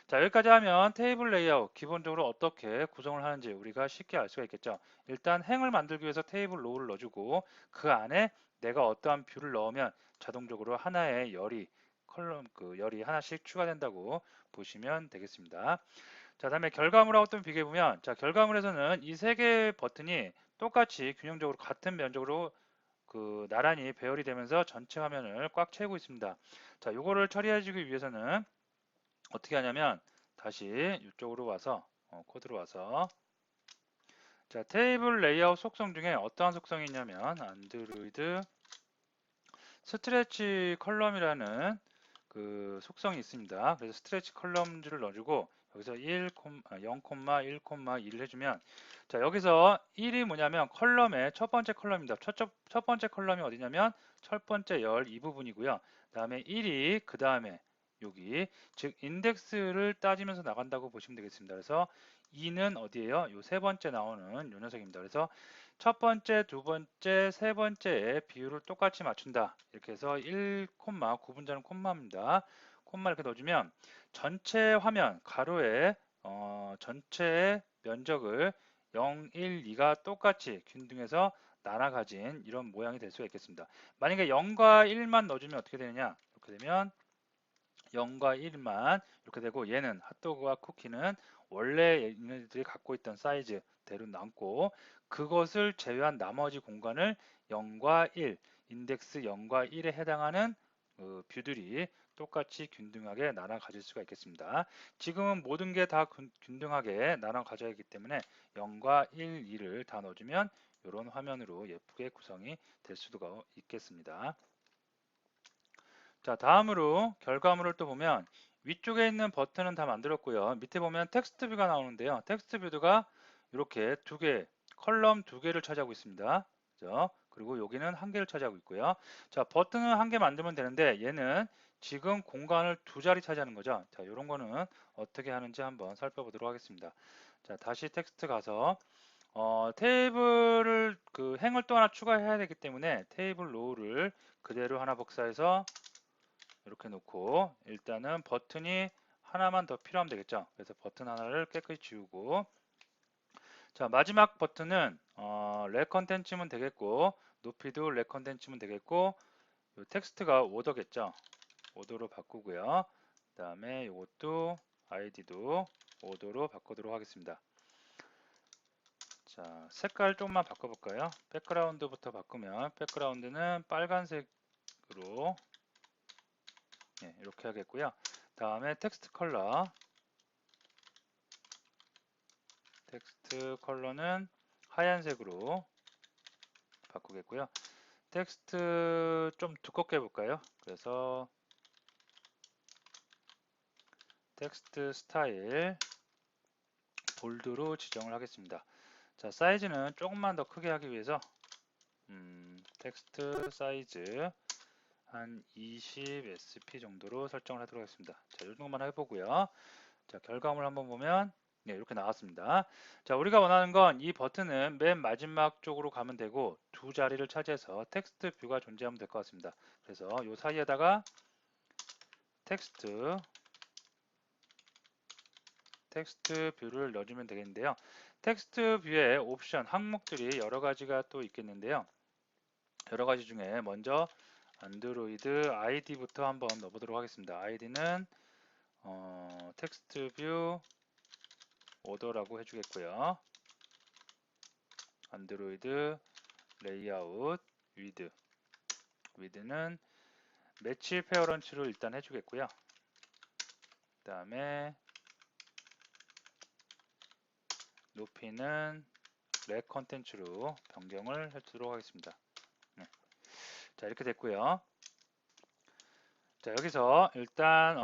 자, 여기까지 하면 테이블 레이아웃 기본적으로 어떻게 구성을 하는지 우리가 쉽게 알 수가 있겠죠. 일단 행을 만들기 위해서 테이블 로우를 넣어주고 그 안에 내가 어떠한 뷰를 넣으면 자동적으로 하나의 열이 하나씩 추가된다고 보시면 되겠습니다. 자, 다음에 결과물하고 또 비교해 보면 자, 결과물에서는 이 3개의 버튼이 똑같이 균형적으로 같은 면적으로 나란히 배열이 되면서 전체 화면을 꽉 채우고 있습니다. 자, 요거를 처리해주기 위해서는 어떻게 하냐면 다시 이쪽으로 와서 코드로 와서 자, 테이블 레이아웃 속성 중에 어떠한 속성이 있냐면 안드로이드 스트레치 컬럼이라는 그 속성이 있습니다. 그래서 스트레치 컬럼즈를 넣어주고 여기서 0,1,1을 해주면 자, 여기서 1이 뭐냐면 컬럼의 첫 번째 컬럼입니다. 첫 번째 컬럼이 어디냐면 첫 번째 열 이 부분이고요. 다음에 1이 그 다음에 여기 즉 인덱스를 따지면서 나간다고 보시면 되겠습니다. 그래서 2는 어디에요? 요 세 번째 나오는 요 녀석입니다. 그래서 첫 번째, 두 번째, 세 번째의 비율을 똑같이 맞춘다. 이렇게 해서 1, 구분자는 콤마입니다. 콤마 이렇게 넣어주면 전체 화면 가로에 전체의 면적을 0, 1, 2가 똑같이 균등해서 나눠 가진 이런 모양이 될 수가 있겠습니다. 만약에 0과 1만 넣어주면 어떻게 되느냐? 이렇게 되면 0과 1만 이렇게 되고 얘는 핫도그와 쿠키는 원래 얘네들이 갖고 있던 사이즈대로 남고 그것을 제외한 나머지 공간을 0과 1, 인덱스 0과 1에 해당하는 뷰들이 똑같이 균등하게 나눠 가질 수가 있겠습니다. 지금은 모든 게 다 균등하게 나눠 가져야 하기 때문에 0과 1, 2를 다 넣어주면 이런 화면으로 예쁘게 구성이 될 수가 있겠습니다. 자, 다음으로 결과물을 또 보면 위쪽에 있는 버튼은 다 만들었고요. 밑에 보면 텍스트 뷰가 나오는데요. 텍스트 뷰가 이렇게 컬럼 두 개를 차지하고 있습니다. 그죠? 그리고 여기는 한 개를 차지하고 있고요. 자, 버튼은 한 개 만들면 되는데 얘는 지금 공간을 두 자리 차지하는 거죠. 자, 이런 거는 어떻게 하는지 한번 살펴보도록 하겠습니다. 자, 다시 텍스트 가서 테이블을 행을 또 하나 추가해야 되기 때문에 테이블 로우를 그대로 하나 복사해서 이렇게 놓고 일단은 버튼이 하나만 더 필요하면 되겠죠. 그래서 버튼 하나를 깨끗이 지우고 자, 마지막 버튼은 랩 컨텐츠면 되겠고 높이도 랩 컨텐츠면 되겠고 요 텍스트가 오더겠죠. 오더로 바꾸고요. 그 다음에 이것도 아이디도 오더로 바꾸도록 하겠습니다. 자, 색깔 조금만 바꿔볼까요? 백그라운드부터 바꾸면 백그라운드는 빨간색으로 이렇게 하겠고요. 다음에 텍스트 컬러 텍스트 컬러는 하얀색으로 바꾸겠고요. 텍스트 좀 두껍게 해볼까요? 그래서 텍스트 스타일 볼드로 지정을 하겠습니다. 자, 사이즈는 조금만 더 크게 하기 위해서 텍스트 사이즈 한 20sp 정도로 설정을 하도록 하겠습니다. 자, 이 정도만 해보고요. 자, 결과물 한번 보면 네, 이렇게 나왔습니다. 자, 우리가 원하는 건 이 버튼은 맨 마지막 쪽으로 가면 되고 두 자리를 차지해서 텍스트 뷰가 존재하면 될 것 같습니다. 그래서 이 사이에다가 텍스트 뷰를 넣어주면 되겠는데요. 텍스트 뷰에 옵션 항목들이 여러 가지가 또 있겠는데요. 여러 가지 중에 먼저 안드로이드 아이디부터 한번 넣어보도록 하겠습니다. 아이디는 텍스트 뷰 오더라고 해주겠고요. 안드로이드 레이아웃 위드는 매치 페어런츠로 일단 해주겠고요. 그 다음에 높이는 렉 컨텐츠로 변경을 해주도록 하겠습니다. 네. 자, 이렇게 됐고요. 자, 여기서 일단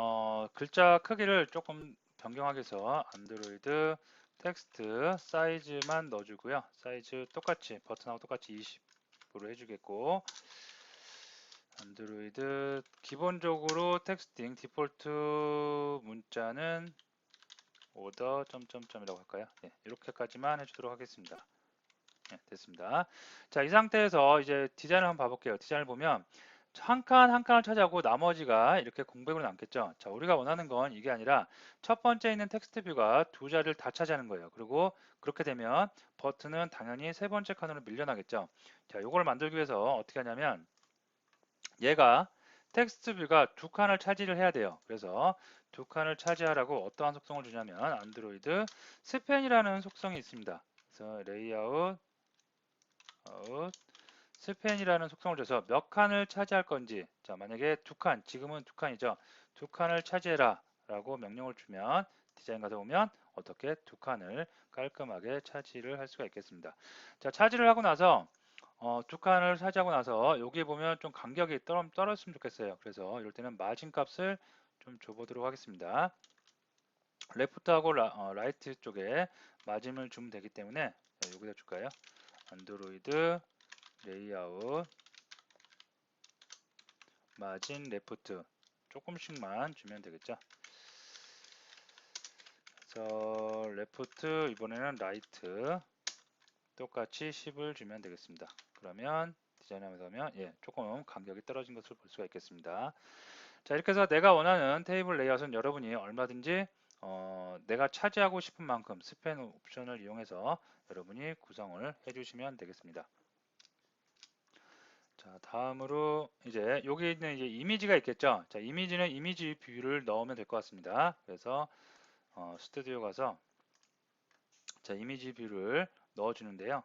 글자 크기를 조금 변경하기 위해서 안드로이드 텍스트 사이즈만 넣어주고요. 사이즈 똑같이 버튼하고 똑같이 20으로 해주겠고, 안드로이드 기본적으로 텍스팅 디폴트 문자는 오더 점점점이라고 할까요? 네, 이렇게까지만 해주도록 하겠습니다. 네, 됐습니다. 자, 이 상태에서 이제 디자인을 한번 봐볼게요. 디자인을 보면 한 칸 한 칸을 차지하고 나머지가 이렇게 공백으로 남겠죠. 자, 우리가 원하는 건 이게 아니라 첫 번째 있는 텍스트 뷰가 두 자리를 다 차지하는 거예요. 그리고 그렇게 되면 버튼은 당연히 세 번째 칸으로 밀려나겠죠. 자, 이걸 만들기 위해서 어떻게 하냐면 얘가 텍스트 뷰가 두 칸을 차지를 해야 돼요. 그래서 두 칸을 차지하라고 어떠한 속성을 주냐면 안드로이드 스팬이라는 속성이 있습니다. 그래서 레이아웃 스팬이라는 속성을 줘서 몇 칸을 차지할 건지, 자, 만약에 두 칸, 지금은 두 칸이죠. 두 칸을 차지해라 라고 명령을 주면 디자인 가서 보면 어떻게 두 칸을 깔끔하게 차지를 할 수가 있겠습니다. 자, 차지를 하고 나서 두 칸을 차지하고 나서 여기 보면 좀 간격이 떨어졌으면 좋겠어요. 그래서 이럴 때는 마진 값을 좀 줘보도록 하겠습니다. 레프트하고 라이트 쪽에 마진을 주면 되기 때문에 여기다 줄까요? 안드로이드 레이아웃 마진 레프트 조금씩만 주면 되겠죠. 그래서 레프트 이번에는 라이트 똑같이 10을 주면 되겠습니다. 그러면 디자인하면서 하면 조금 간격이 떨어진 것을 볼 수가 있겠습니다. 자, 이렇게 해서 내가 원하는 테이블 레이아웃은 여러분이 얼마든지 내가 차지하고 싶은 만큼 스팬 옵션을 이용해서 여러분이 구성을 해주시면 되겠습니다. 자, 다음으로 이제 여기 있는 이제 이미지가 있겠죠. 자, 이미지는 이미지 뷰를 넣으면 될 것 같습니다. 그래서 스튜디오 가서 자, 이미지 뷰를 넣어주는데요.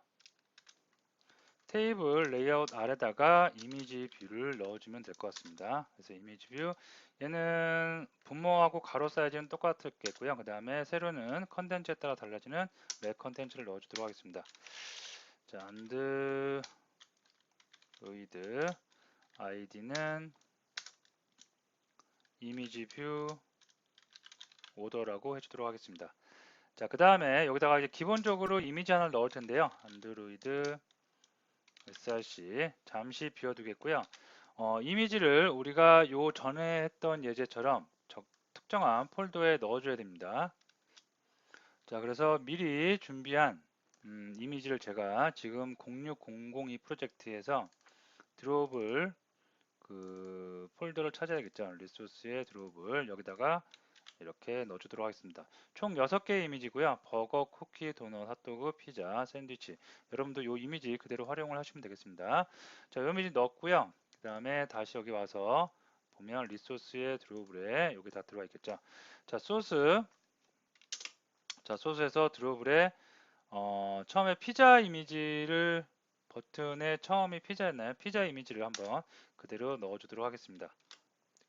테이블 레이아웃 아래다가 이미지 뷰를 넣어주면 될 것 같습니다. 그래서 이미지 뷰 얘는 분모하고 가로 사이즈는 똑같겠고요. 그 다음에 세로는 컨텐츠에 따라 달라지는 맵 컨텐츠를 넣어주도록 하겠습니다. 자, 안드로이드 아이디는 이미지 뷰 오더라고 해주도록 하겠습니다. 자, 그 다음에 여기다가 이제 기본적으로 이미지 하나를 넣을 텐데요. 안드로이드 src 잠시 비워두겠고요. 이미지를 우리가 요 전에 했던 예제처럼 특정한 폴더에 넣어줘야 됩니다. 자, 그래서 미리 준비한 이미지를 제가 지금 06002 프로젝트에서 드롭을 그 폴더를 찾아야겠죠. 리소스에 드롭을 여기다가 이렇게 넣어주도록 하겠습니다. 총 6개의 이미지고요. 버거, 쿠키, 도넛, 핫도그, 피자, 샌드위치. 여러분도 이 이미지 그대로 활용을 하시면 되겠습니다. 자, 이 이미지 넣었고요. 그 다음에 다시 여기 와서 보면 리소스의 드로블에 여기 다 들어가 있겠죠. 자, 소스에서 드로블에 처음에 피자 이미지를 버튼에 처음이 피자였나요? 피자 이미지를 한번 그대로 넣어주도록 하겠습니다.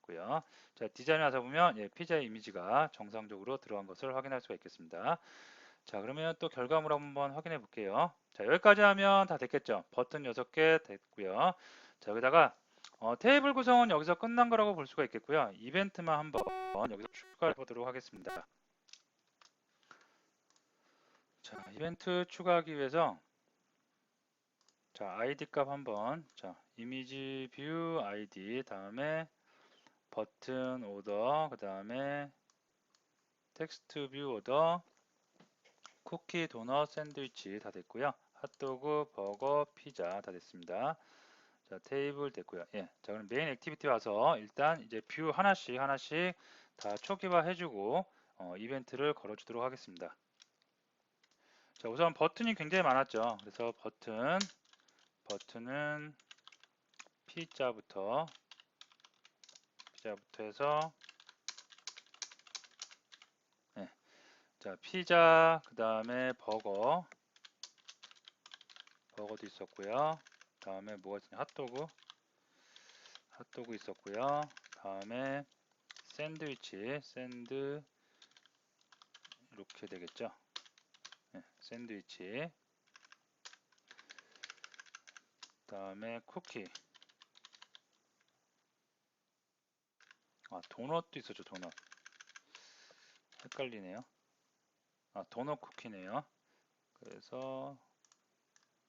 고요. 자, 디자인을 하다 보면 피자 이미지가 정상적으로 들어간 것을 확인할 수가 있겠습니다. 자, 그러면 또 결과물 한번 확인해 볼게요. 자, 여기까지 하면 다 됐겠죠? 버튼 6개 됐고요. 자, 여기다가 테이블 구성은 여기서 끝난 거라고 볼 수가 있겠고요. 이벤트만 한번 여기서 추가해 보도록 하겠습니다. 자, 이벤트 추가하기 위해서 자, 아이디 값 한번 자, 이미지 뷰 아이디 다음에 버튼 오더 그 다음에 텍스트 뷰 오더 쿠키 도넛 샌드위치 다 됐고요. 핫도그 버거 피자 다 됐습니다. 자, 테이블 됐고요. 예. 자, 그럼 메인 액티비티 와서 일단 이제 뷰 하나씩 다 초기화 해주고 이벤트를 걸어주도록 하겠습니다. 자, 우선 버튼이 굉장히 많았죠. 그래서 버튼은 피자부터 해서 예. 자, 피자 그 다음에 버거도 있었고요. 다음에 뭐가 있냐? 핫도그 있었고요. 다음에 샌드위치 이렇게 되겠죠. 네, 샌드위치 다음에 쿠키 도넛도 있었죠. 도넛 헷갈리네요. 도넛 쿠키네요. 그래서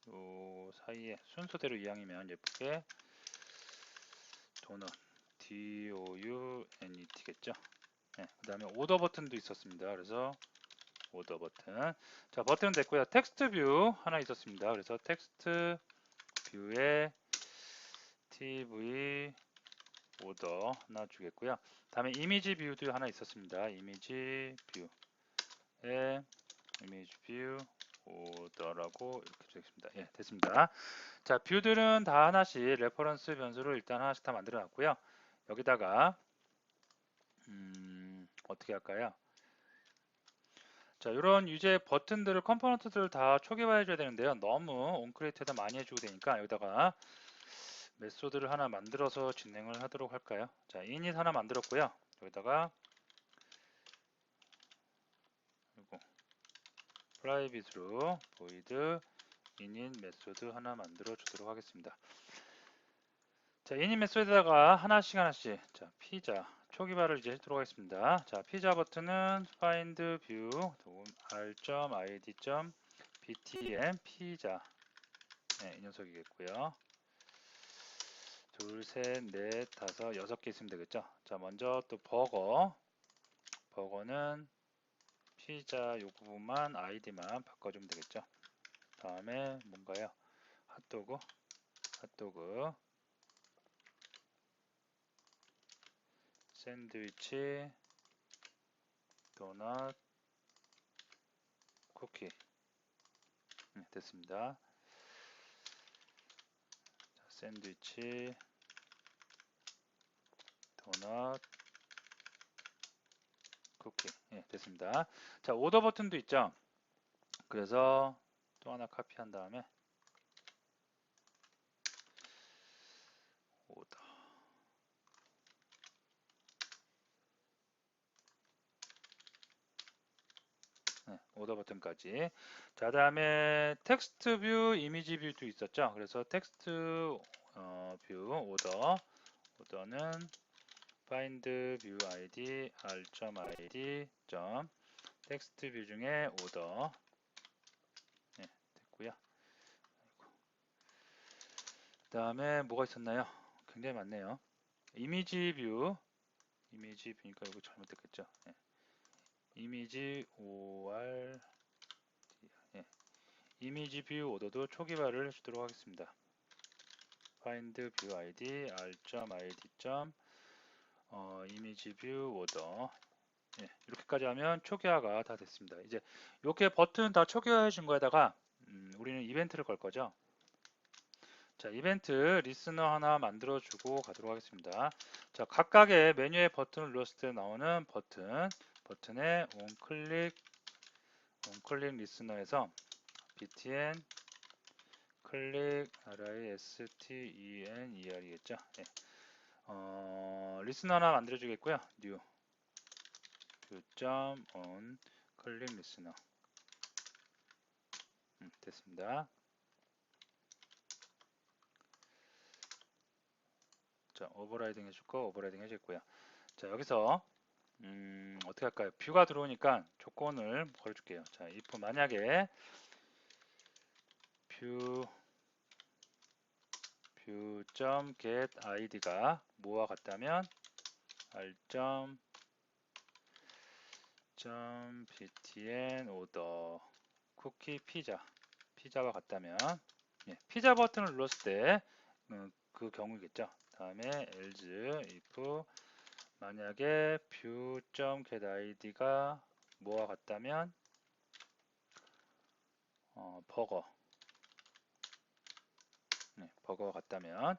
요 사이에 순서대로 이왕이면 예쁘게 도넛 DOUNET겠죠. 네, 그 다음에 오더 버튼도 있었습니다. 그래서 오더 버튼. 자, 버튼은 됐고요. 텍스트 뷰 하나 있었습니다. 그래서 텍스트 뷰에 TV 오더 하나 주겠고요. 다음에 이미지 뷰도 하나 있었습니다. 이미지 뷰에 이미지 뷰 오더라고 이렇게 되겠습니다. 예, 됐습니다. 자, 뷰들은 다 하나씩 레퍼런스 변수를 일단 하나씩 다 만들어 놨고요. 여기다가 어떻게 할까요? 자, 이런 유제 버튼들을 컴포넌트들을 다 초기화해 줘야 되는데요. 너무 온크리에이트에다 많이 해주고 되니까 여기다가 메소드를 하나 만들어서 진행을 하도록 할까요? 자, init 하나 만들었고요. 여기다가 그리고 private로 void init 메소드 하나 만들어 주도록 하겠습니다. 자, init 메소드에다가 하나씩 자, 피자 초기화를 이제 하도록 하겠습니다. 자, 피자 버튼은 find view r.id.btm 피자 네, 이 녀석이겠고요. 둘, 셋, 넷, 다섯, 6개 있으면 되겠죠. 자, 먼저 또 버거는 피자 요 부분만 아이디만 바꿔주면 되겠죠. 다음에 뭔가요? 핫도그 샌드위치 도넛 쿠키 됐습니다. 자, 샌드위치 도넛 쿠키 됐습니다. 자, 오더 버튼도 있죠. 그래서 또 하나 카피한 다음에 오더 오더 버튼까지. 자, 다음에 텍스트 뷰, 이미지 뷰도 있었죠. 그래서 텍스트 뷰 오더는 find view id r.id 텍스트 뷰 중에 오더 됐고요. 그 다음에 뭐가 있었나요? 굉장히 많네요. 이미지 뷰니까 이거 잘못됐겠죠. 이미지 OR 이미지 뷰 오더도 초기화를 해주도록 하겠습니다. find view id r.id 이미지 뷰 오더 이렇게까지 하면 초기화가 다 됐습니다. 이제 이렇게 버튼 다 초기화해 준 거에다가 우리는 이벤트를 걸 거죠. 자, 이벤트 리스너 하나 만들어 주고 가도록 하겠습니다. 자, 각각의 메뉴의 버튼을 눌렀을 때 나오는 버튼에 onClick 리스너에서 btn 클릭 RISTENER이겠죠. 리스너 하나 만들어 주겠고요. new on 클릭 리스너 됐습니다. 자, 오버라이딩 해줄 거 오버라이딩 해줬고요. 자, 여기서 어떻게 할까요? 뷰가 들어오니까 조건을 걸어줄게요. 자, if 만약에 view.get id가 뭐와 같다면 r.btn order 쿠키 피자와 같다면 피자 버튼을 눌렀을 때 그 경우겠죠. 다음에 else if 만약에 view.getID가 뭐와 같다면 버거와 같다면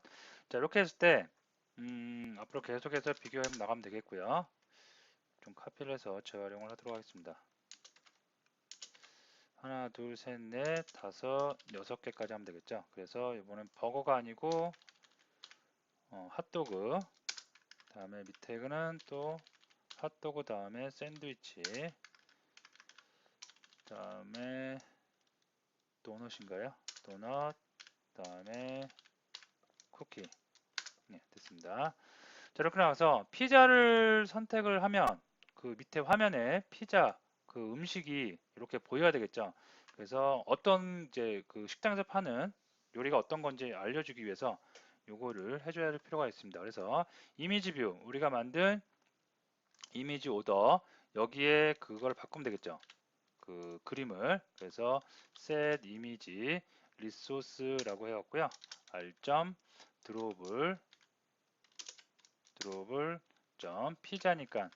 자 이렇게 했을 때 앞으로 계속해서 비교해 나가면 되겠고요. 좀 카피를 해서 재활용을 하도록 하겠습니다. 하나, 둘, 셋, 넷, 다섯, 6개까지 하면 되겠죠. 그래서 이번엔 버거가 아니고 핫도그 다음에 밑에는 또 핫도그 다음에 샌드위치 다음에 도넛인가요? 도넛 다음에 쿠키 됐습니다. 자 이렇게 나와서 피자를 선택을 하면 그 밑에 화면에 피자 그 음식이 이렇게 보여야 되겠죠. 그래서 어떤 이제 그 식당에서 파는 요리가 어떤 건지 알려주기 위해서 요거를 해줘야 할 필요가 있습니다. 그래서 이미지 뷰 우리가 만든 이미지 오더 여기에 그걸 바꾸면 되겠죠. 그 그림을 그래서 set 이미지 리소스라고 해왔고요. r. 드롭을 점 피자니까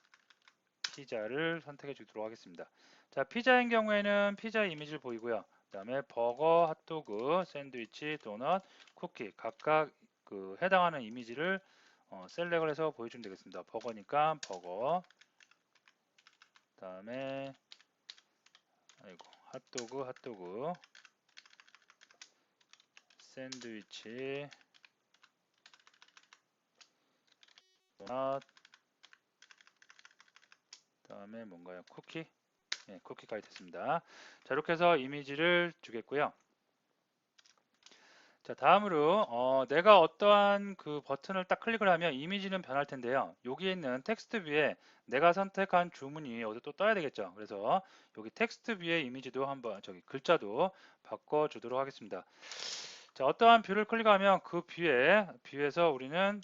피자를 선택해 주도록 하겠습니다. 자 피자인 경우에는 피자 이미지를 보이고요. 그 다음에 버거, 핫도그, 샌드위치, 도넛, 쿠키 각각 그 해당하는 이미지를 셀렉을 해서 보여주면 되겠습니다. 버거니까 버거 그 다음에 핫도그 샌드위치 도넛 다음에 뭔가요? 쿠키? 쿠키까지 됐습니다. 자, 이렇게 해서 이미지를 주겠고요. 자, 다음으로 내가 어떠한 그 버튼을 딱 클릭을 하면 이미지는 변할 텐데요. 여기 있는 텍스트 뷰에 내가 선택한 주문이 어디 또 떠야 되겠죠. 그래서 여기 텍스트 뷰의 이미지도 한번 글자도 바꿔 주도록 하겠습니다. 자, 어떠한 뷰를 클릭하면 그 뷰에서 우리는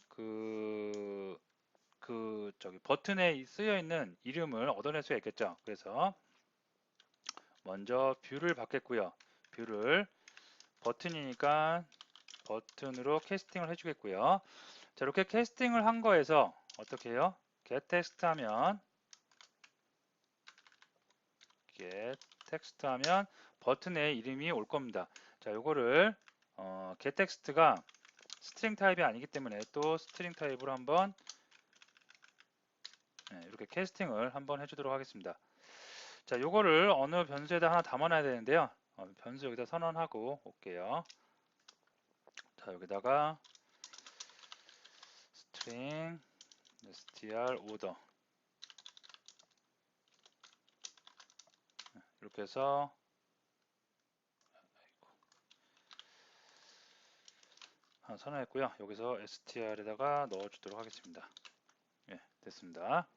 버튼에 쓰여 있는 이름을 얻어낼 수가 있겠죠. 그래서 먼저 뷰를 받겠고요. 뷰를 버튼이니까 버튼으로 캐스팅을 해주겠고요. 자, 이렇게 캐스팅을 한 거에서 어떻게 해요? get text 하면 버튼의 이름이 올 겁니다. 자, 요거를 get text가 스트링 타입이 아니기 때문에 또 스트링 타입으로 한번 이렇게 캐스팅을 한번 해주도록 하겠습니다. 자, 요거를 어느 변수에다 하나 담아놔야 되는데요. 변수 여기다 선언하고 올게요. 자, 여기다가 string str order 이렇게 해서 하나 선언했고요. 여기서 str에다가 넣어주도록 하겠습니다. 됐습니다.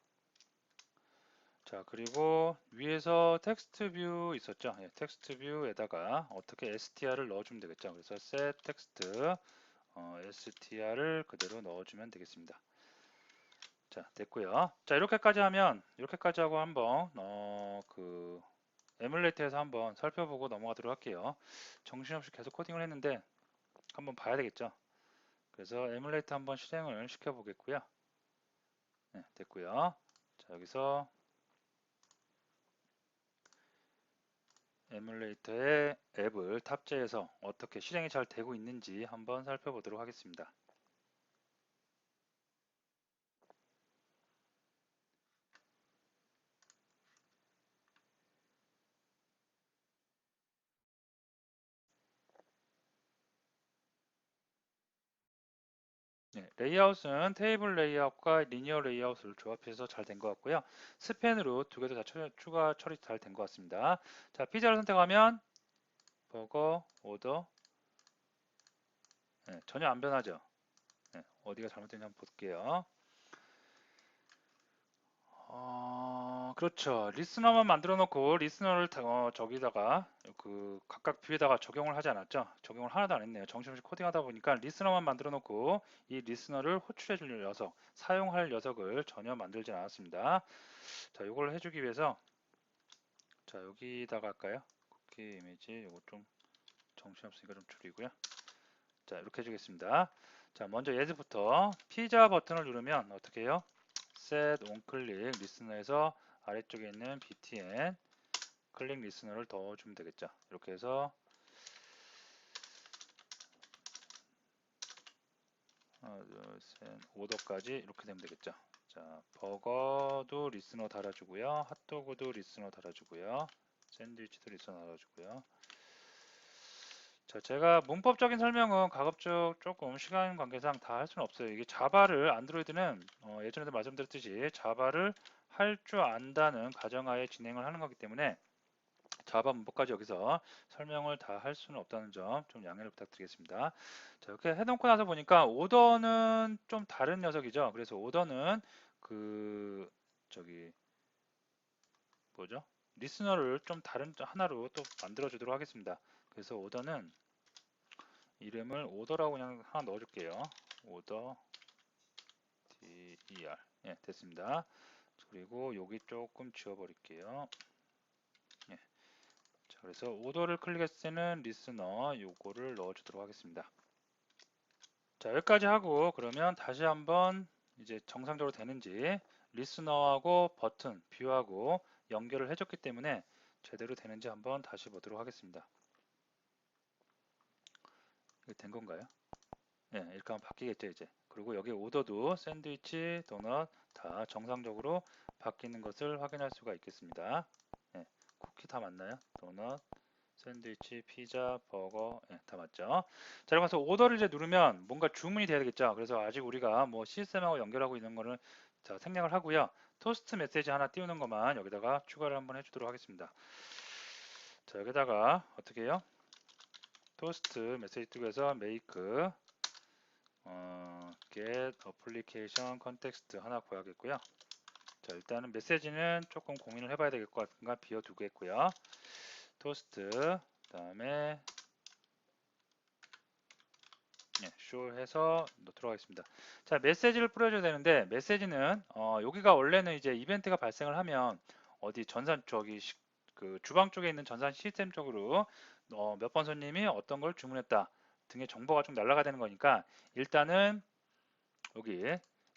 자, 그리고 위에서 텍스트 뷰 있었죠? 텍스트 뷰에다가 어떻게 str을 넣어주면 되겠죠? 그래서 set text str을 그대로 넣어주면 되겠습니다. 자, 됐고요. 자, 이렇게까지 하고 한번 에뮬레이터에서 한번 살펴보고 넘어가도록 할게요. 정신없이 계속 코딩을 했는데 한번 봐야 되겠죠. 그래서 에뮬레이터 한번 실행을 시켜 보겠고요. 됐고요. 자, 여기서 에뮬레이터의 앱을 탑재해서 어떻게 실행이 잘 되고 있는지 한번 살펴보도록 하겠습니다. 레이아웃은 테이블 레이아웃과 리니어 레이아웃을 조합해서 잘 된 것 같고요. 스팬으로 두 개 다 추가 처리 잘 된 것 같습니다. 자, 피자를 선택하면 버거, 오더. 예, 전혀 안 변하죠. 예, 어디가 잘못됐는지 한번 볼게요. 그렇죠. 리스너만 만들어 놓고 리스너를 저기다가 그 각각 뷰에다가 적용을 하지 않았죠. 적용을 하나도 안 했네요. 정신없이 코딩하다 보니까 리스너만 만들어 놓고 이 리스너를 호출해 줄 녀석, 사용할 녀석을 전혀 만들지 않았습니다. 자, 이걸 해주기 위해서 자, 여기다가 할까요? 쿠키 이미지 이거 좀 정신없으니까 좀 줄이고요. 자, 이렇게 해주겠습니다. 자, 먼저 예즈부터 피자 버튼을 누르면 어떻게 해요? set onClick 리스너에서 아래쪽에 있는 btn 클릭 리스너를 넣어주면 되겠죠. 이렇게 해서 하나, 둘, 셋, 오더까지 이렇게 되면 되겠죠. 자, 버거도 리스너 달아주고요. 핫도그도 리스너 달아주고요. 샌드위치도 리스너 달아주고요. 자, 제가 문법적인 설명은 가급적 조금 시간 관계상 다 할 수는 없어요. 이게 자바를 안드로이드는 예전에도 말씀드렸듯이 자바를 할 줄 안다는 가정하에 진행을 하는 거기 때문에 자바 문법까지 여기서 설명을 다 할 수는 없다는 점 좀 양해를 부탁드리겠습니다. 자, 이렇게 해놓고 나서 보니까 오더는 좀 다른 녀석이죠. 그래서 오더는 그 저기 뭐죠? 리스너를 좀 다른 하나로 또 만들어 주도록 하겠습니다. 그래서 오더는 이름을 오더라고 그냥 하나 넣어줄게요. 오더 der. 예, 됐습니다. 그리고 여기 조금 지워버릴게요. 예. 자, 그래서 오더를 클릭했을 때는 리스너 요거를 넣어주도록 하겠습니다. 자, 여기까지 하고 그러면 다시 한번 이제 정상적으로 되는지 리스너하고 버튼, 뷰하고 연결을 해줬기 때문에 제대로 되는지 한번 다시 보도록 하겠습니다. 이게 된 건가요? 네, 이렇게 하면 바뀌겠죠 이제. 그리고 여기 오더도 샌드위치, 도넛 다 정상적으로 바뀌는 것을 확인할 수가 있겠습니다. 네, 쿠키 다 맞나요? 도넛, 샌드위치, 피자, 버거, 다 맞죠? 자, 이러면서 오더를 이제 누르면 뭔가 주문이 돼야 되겠죠. 그래서 아직 우리가 뭐 시스템하고 연결하고 있는 거는 자, 생략을 하고요. 토스트 메시지 하나 띄우는 것만 여기다가 추가를 한번 해주도록 하겠습니다. 자, 여기다가 어떻게 해요? 토스트 메시지 띄고해서 make get application context 하나 구하겠고요. 자, 일단은 메시지는 조금 고민을 해봐야 될 것 같은가 비워두겠고요. 토스트 그다음에 show 해서 넣도록 하겠습니다. 자, 메시지를 뿌려줘야 되는데 메시지는 여기가 원래는 이제 이벤트가 발생을 하면 어디 전산 저기 그 주방 쪽에 있는 전산 시스템 쪽으로 몇 번 손님이 어떤 걸 주문했다 등의 정보가 좀 날아가야 되는 거니까 일단은 여기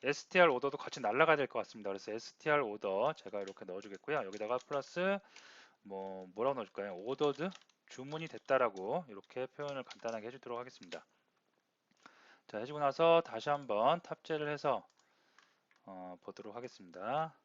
str 오더도 같이 날아가야 될 것 같습니다. 그래서 str 오더 제가 이렇게 넣어주겠고요. 여기다가 플러스 뭐라고 넣어줄까요? 오더드 주문이 됐다라고 이렇게 표현을 간단하게 해주도록 하겠습니다. 자, 해주고 나서 다시 한번 탑재를 해서 보도록 하겠습니다.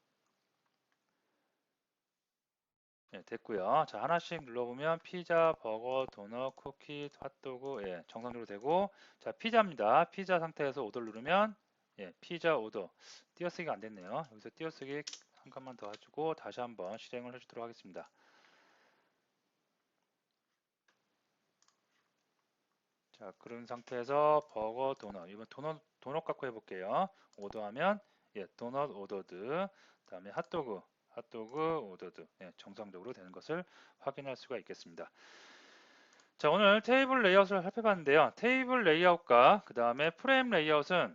예, 됐고요. 자, 하나씩 눌러보면 피자, 버거, 도넛, 쿠키, 핫도그 예, 정상적으로 되고 자, 피자입니다. 피자 상태에서 오더를 누르면 예, 피자 오더 띄어쓰기가 안 됐네요. 여기서 띄어쓰기 한 칸만 더 해주고 다시 한번 실행을 해주도록 하겠습니다. 자, 그런 상태에서 버거, 도넛 이번 도넛 갖고 해볼게요. 오더하면 예, 도넛 오더드 그다음에 핫도그 오더드 예, 정상적으로 되는 것을 확인할 수가 있겠습니다. 자, 오늘 테이블 레이아웃을 살펴봤는데요. 테이블 레이아웃과 그 다음에 프레임 레이아웃은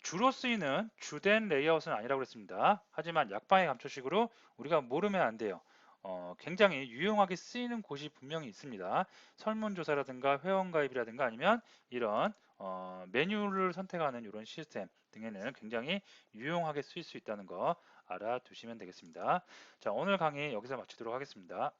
주로 쓰이는 주된 레이아웃은 아니라고 그랬습니다. 하지만 약방의 감초식으로 우리가 모르면 안 돼요. 굉장히 유용하게 쓰이는 곳이 분명히 있습니다. 설문조사라든가 회원가입이라든가 아니면 이런 메뉴를 선택하는 이런 시스템 등에는 굉장히 유용하게 쓰일 수 있다는 거 알아두시면 되겠습니다. 자, 오늘 강의 여기서 마치도록 하겠습니다.